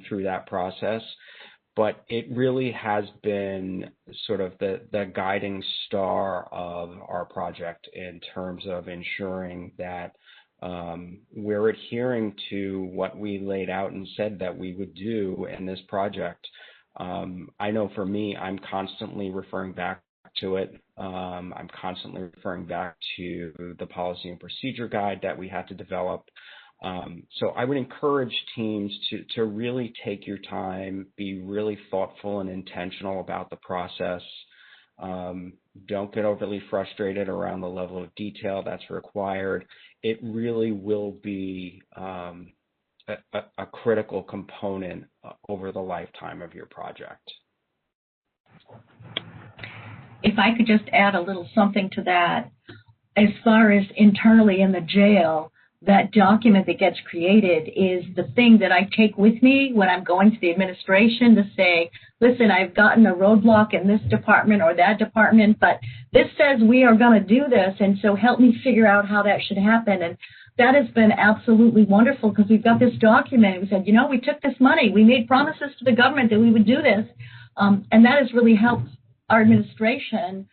through that process. But it really has been sort of the guiding star of our project in terms of ensuring that we're adhering to what we laid out and said that we would do in this project. I know for me, I'm constantly referring back to it. I'm constantly referring back to the policy and procedure guide that we had to develop. So I would encourage teams to really take your time, be really thoughtful and intentional about the process. Don't get overly frustrated around the level of detail that's required. It really will be a critical component over the lifetime of your project. If I could just add a little something to that, as far as internally in the jail, that document that gets created is the thing that I take with me when I'm going to the administration to say, listen, I've gotten a roadblock in this department or that department, but this says we are going to do this, and so help me figure out how that should happen. And that has been absolutely wonderful because we've got this document. We said, you know, we took this money. We made promises to the government that we would do this, and that has really helped our administration,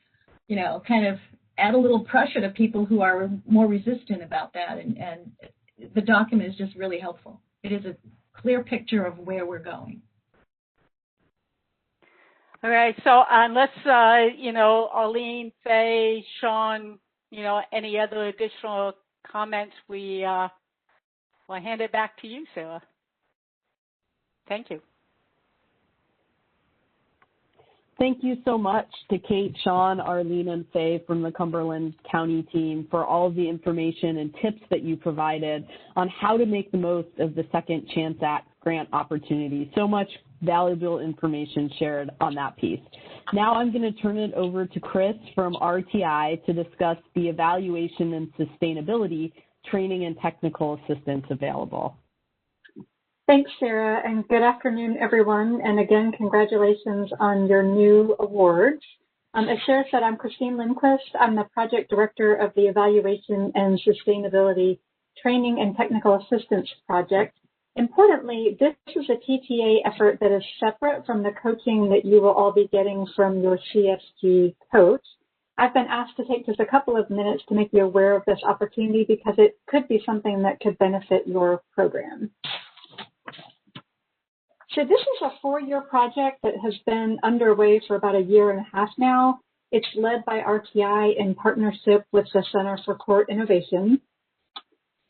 you know, kind of add a little pressure to people who are more resistant about that, and the document is just really helpful. It is a clear picture of where we're going. All right, so unless, you know, Arlene, Faye, Sean, you know, any other additional comments, we'll hand it back to you, Sarah. Thank you. Thank you so much to Kate, Sean, Arlene, and Faye from the Cumberland County team for all of the information and tips that you provided on how to make the most of the Second Chance Act grant opportunity. So much valuable information shared on that piece. Now I'm going to turn it over to Chris from RTI to discuss the evaluation and sustainability training and technical assistance available. Thanks, Sarah, and good afternoon, everyone. And again, congratulations on your new awards. As Sarah said, I'm Christine Lindquist. I'm the project director of the Evaluation and Sustainability Training and Technical Assistance Project. Importantly, this is a TTA effort that is separate from the coaching that you will all be getting from your CSG coach. I've been asked to take just a couple of minutes to make you aware of this opportunity because it could be something that could benefit your program. So this is a 4-year project that has been underway for about 1.5 years now. It's led by RTI in partnership with the Center for Court Innovation.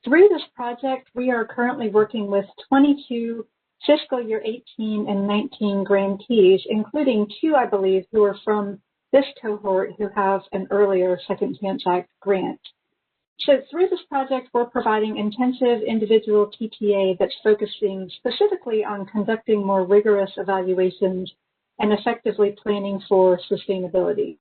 Through this project, we are currently working with 22 fiscal year 18 and 19 grantees, including 2, I believe, who are from this cohort who have an earlier Second Chance Act grant. So through this project, we're providing intensive individual TTA that's focusing specifically on conducting more rigorous evaluations and effectively planning for sustainability.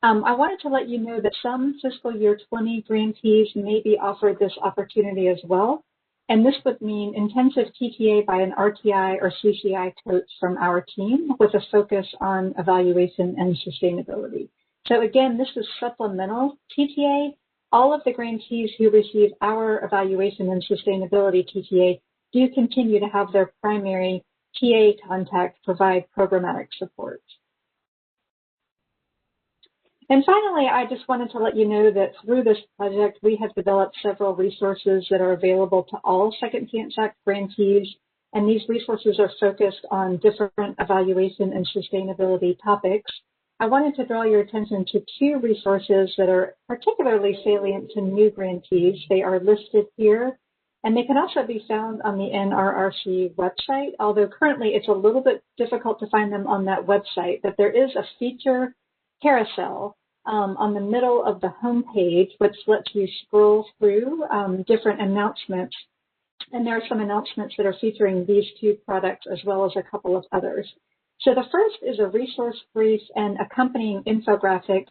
I wanted to let you know that some fiscal year 20 grantees may be offered this opportunity as well, and this would mean intensive TTA by an RTI or CCI coach from our team with a focus on evaluation and sustainability. So again, this is supplemental TTA. All of the grantees who receive our evaluation and sustainability TTA do continue to have their primary TA contact provide programmatic support. And finally, I just wanted to let you know that through this project, we have developed several resources that are available to all Second Chance Act grantees, and these resources are focused on different evaluation and sustainability topics. I wanted to draw your attention to 2 resources that are particularly salient to new grantees. They are listed here, and they can also be found on the NRRC website, although currently it's a little bit difficult to find them on that website, but there is a feature carousel on the middle of the home page, which lets you scroll through different announcements. And there are some announcements that are featuring these 2 products as well as a couple of others. So the first is a resource brief and accompanying infographic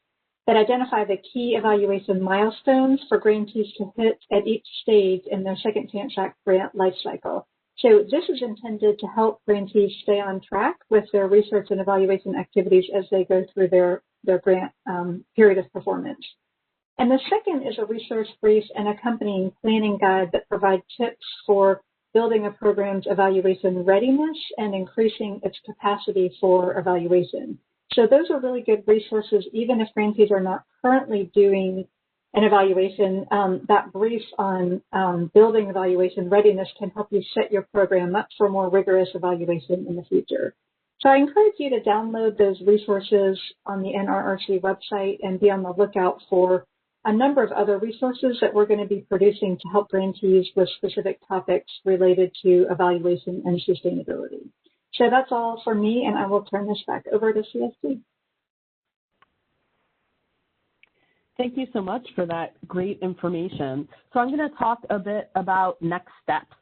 that identify the key evaluation milestones for grantees to hit at each stage in their Second Chance Act grant lifecycle. So this is intended to help grantees stay on track with their research and evaluation activities as they go through their grant period of performance. And the second is a resource brief and accompanying planning guide that provide tips for building a program's evaluation readiness and increasing its capacity for evaluation. So those are really good resources, even if grantees are not currently doing an evaluation. That brief on building evaluation readiness can help you set your program up for more rigorous evaluation in the future. So I encourage you to download those resources on the NRRC website and be on the lookout for a number of other resources that we're going to be producing to help grantees with specific topics related to evaluation and sustainability. So that's all for me, and I will turn this back over to CSG. Thank you so much for that great information. So I'm going to talk a bit about next steps.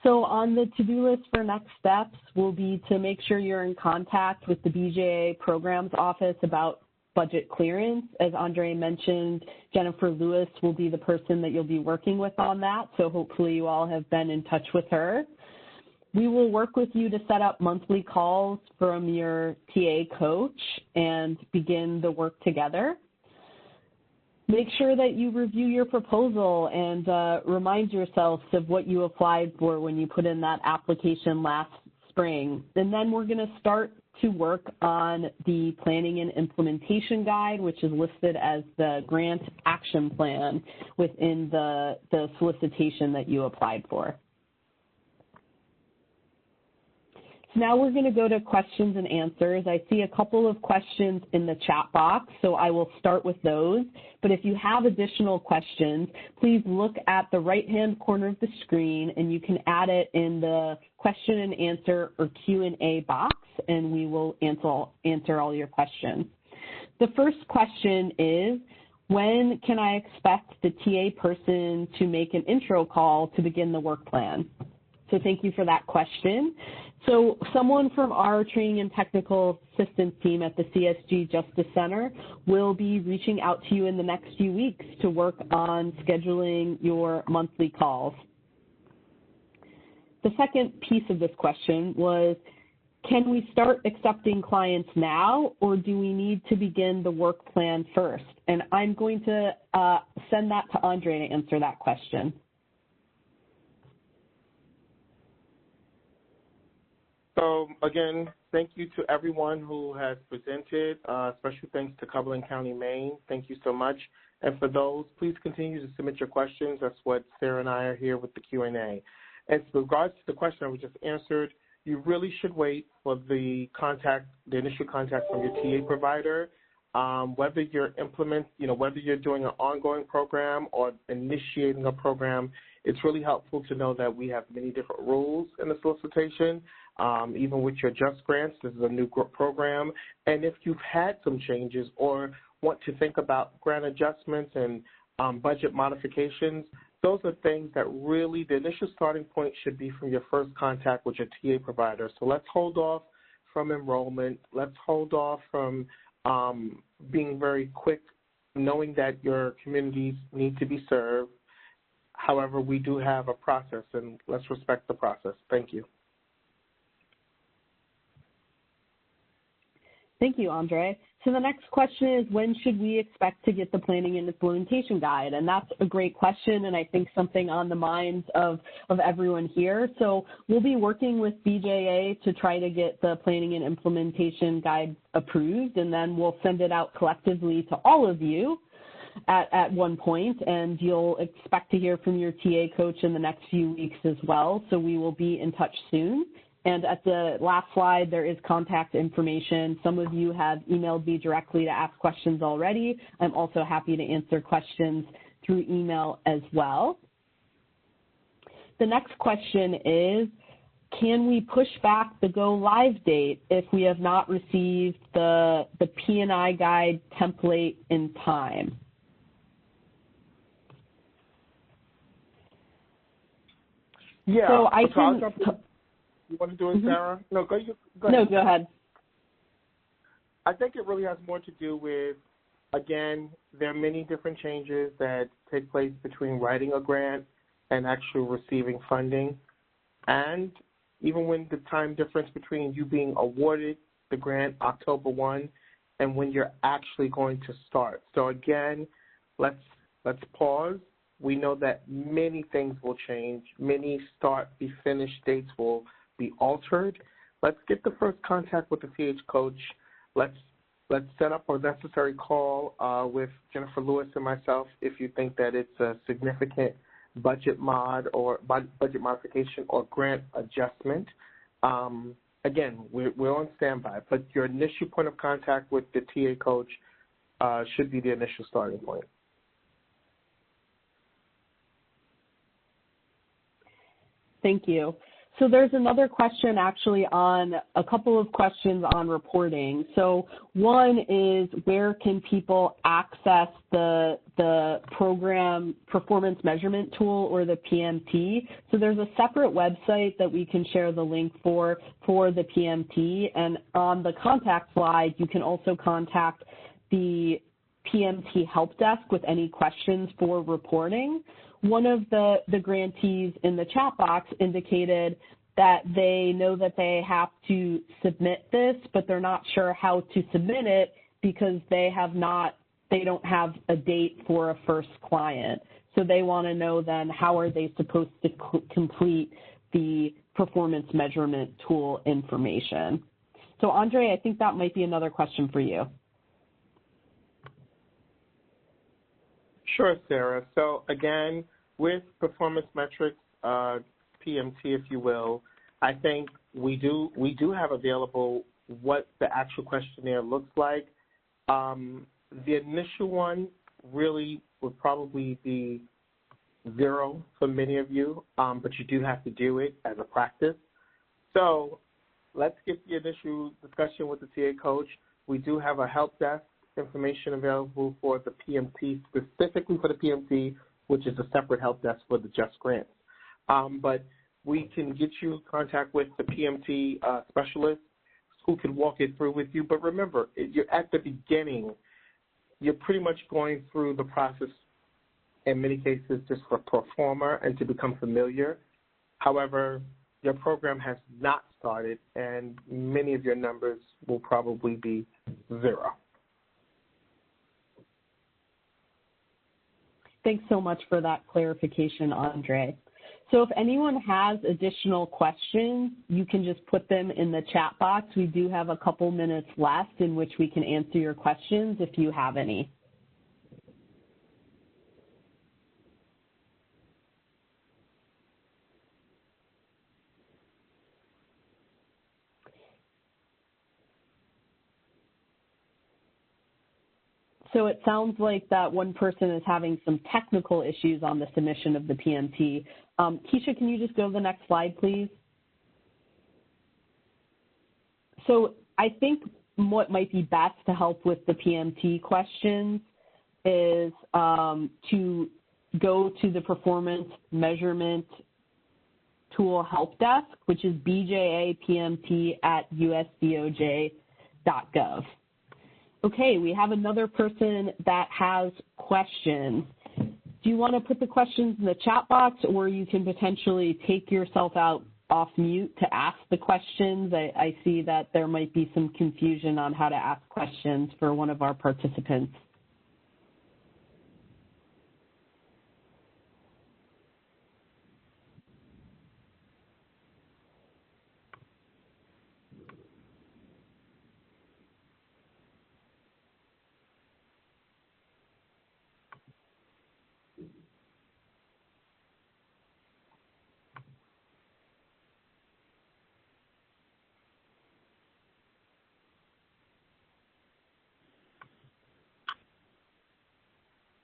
So on the to-do list for next steps will be to make sure you're in contact with the BJA programs office about budget clearance. As Andre mentioned, Jennifer Lewis will be the person that you'll be working with on that, so hopefully you all have been in touch with her. We will work with you to set up monthly calls from your TA coach and begin the work together. Make sure that you review your proposal and remind yourselves of what you applied for when you put in that application last spring. And then we're going to start to work on the planning and implementation guide, which is listed as the grant action plan within the solicitation that you applied for. So now we're going to go to questions and answers. I see a couple of questions in the chat box, so I will start with those. But if you have additional questions, please look at the right-hand corner of the screen, and you can add it in the question and answer or Q&A box, and we will answer all your questions. The first question is, when can I expect the TA person to make an intro call to begin the work plan? So thank you for that question. So someone from our training and technical assistance team at the CSG Justice Center will be reaching out to you in the next few weeks to work on scheduling your monthly calls. The second piece of this question was, can we start accepting clients now, or do we need to begin the work plan first? And I'm going to send that to Andre to answer that question. So again, thank you to everyone who has presented. Special thanks to Cumberland County, Maine. Thank you so much. And for those, please continue to submit your questions. That's what Sarah and I are here with the Q&A. As regards to the question that we just answered, you really should wait for the initial contact from your TA provider. Whether you're whether you're doing an ongoing program or initiating a program, it's really helpful to know that we have many different rules in the solicitation. Even with your Just Grants, this is a new program. And if you've had some changes or want to think about grant adjustments and budget modifications, those are things that really the initial starting point should be from your first contact with your TA provider. So let's hold off from enrollment. Let's hold off from being very quick, knowing that your communities need to be served. However, we do have a process, and let's respect the process. Thank you. Thank you, Andre. So the next question is, when should we expect to get the planning and implementation guide? And that's a great question, and I think something on the minds of everyone here. So we'll be working with BJA to try to get the planning and implementation guide approved, and then we'll send it out collectively to all of you at one point, and you'll expect to hear from your TA coach in the next few weeks as well. So we will be in touch soon. And at the last slide, there is contact information. Some of you have emailed me directly to ask questions already. I'm also happy to answer questions through email as well. The next question is, can we push back the go live date if we have not received the P&I guide template in time? Yeah, so I can. You want to do it, Sarah? No, go ahead. No, go ahead. I think it really has more to do with, again, there are many different changes that take place between writing a grant and actually receiving funding. And even when the time difference between you being awarded the grant October 1 and when you're actually going to start. So again, let's pause. We know that many things will change. Many be finished dates will be altered. Let's get the first contact with the CH coach. Let's set up a necessary call with Jennifer Lewis and myself if you think that it's a significant budget budget modification or grant adjustment. Again, we're on standby, but your initial point of contact with the TA coach should be the initial starting point. Thank you. So there's another question actually on a couple of questions on reporting. So one is, where can people access the program performance measurement tool, or the PMT? So there's a separate website that we can share the link for the PMT. And on the contact slide, you can also contact the PMT help desk with any questions for reporting. One of the grantees in the chat box indicated that they know that they have to submit this, but they're not sure how to submit it because they don't have a date for a first client. So they want to know then how are they supposed to complete the performance measurement tool information. So Andre, I think that might be another question for you. Sure, Sarah. So again, with performance metrics, PMT, if you will, I think we do have available what the actual questionnaire looks like. The initial one really would probably be 0 for many of you, but you do have to do it as a practice. So let's get the initial discussion with the TA coach. We do have a help desk information available for the PMT, specifically for the PMT, which is a separate help desk for the Just Grants. But we can get you in contact with the PMT specialist who can walk it through with you. But remember, you're at the beginning. You're pretty much going through the process in many cases just for pro forma and to become familiar. However, your program has not started, and many of your numbers will probably be 0. Thanks so much for that clarification, Andre. So if anyone has additional questions, you can just put them in the chat box. We do have a couple minutes left in which we can answer your questions if you have any. So it sounds like that one person is having some technical issues on the submission of the PMT. Keisha, can you just go to the next slide, please? So I think what might be best to help with the PMT questions is to go to the performance measurement tool help desk, which is bjapmt@usdoj.gov. Okay, we have another person that has questions. Do you want to put the questions in the chat box, or you can potentially take yourself out off mute to ask the questions? I see that there might be some confusion on how to ask questions for one of our participants.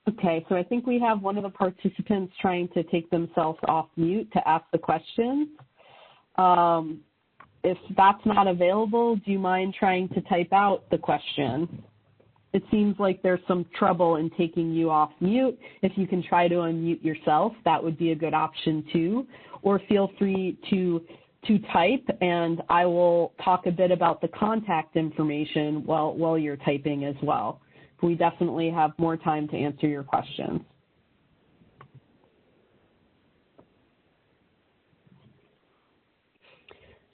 Okay, so I think we have one of the participants trying to take themselves off mute to ask the questions. If that's not available, do you mind trying to type out the question? It seems like there's some trouble in taking you off mute. If you can try to unmute yourself, that would be a good option too. Or feel free to type, and I will talk a bit about the contact information while you're typing as well. We definitely have more time to answer your questions.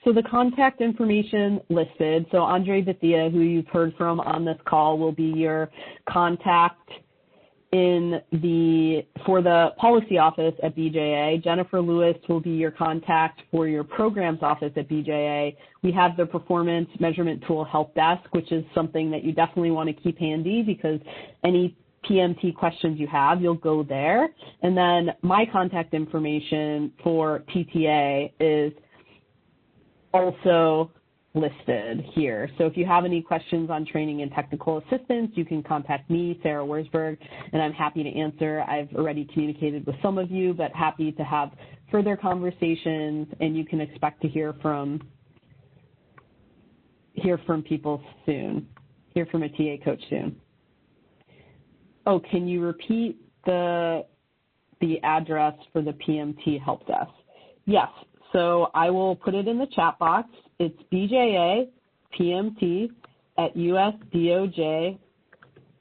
So the contact information listed, so Andre Bethia, who you've heard from on this call, will be your contact for the policy office at BJA. Jennifer Lewis will be your contact for your programs office at BJA. We have the performance measurement tool help desk, which is something that you definitely want to keep handy because any PMT questions you have, you'll go there. And then my contact information for TTA is also listed here. So if you have any questions on training and technical assistance, you can contact me, Sarah Wurzberg, and I'm happy to answer. I've already communicated with some of you, but happy to have further conversations, and you can expect to hear from people soon, hear from a TA coach soon. Oh, can you repeat the address for the PMT help desk? Yes. So I will put it in the chat box. It's BJA PMT at usdoj.gov.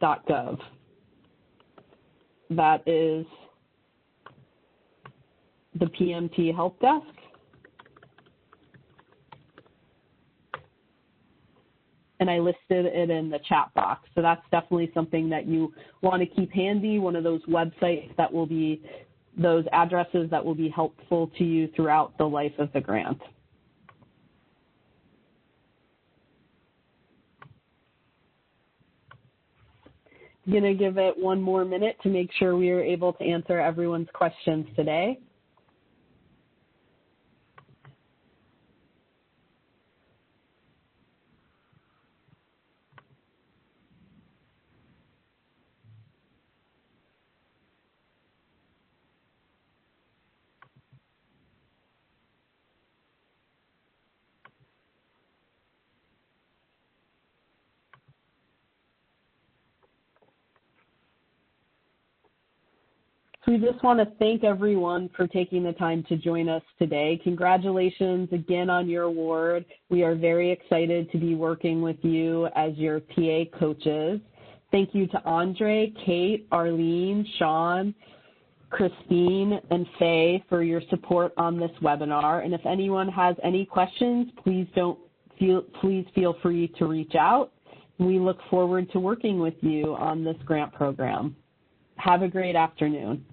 PA.gov. That is the PMT Help Desk. And I listed it in the chat box. So that's definitely something that you want to keep handy, one of those websites that will be, those addresses that will be helpful to you throughout the life of the grant. I'm going to give it one more minute to make sure we are able to answer everyone's questions today. So we just want to thank everyone for taking the time to join us today. Congratulations again on your award. We are very excited to be working with you as your PA coaches. Thank you to Andre, Kate, Arlene, Sean, Christine, and Faye for your support on this webinar. And if anyone has any questions, please feel free to reach out. We look forward to working with you on this grant program. Have a great afternoon.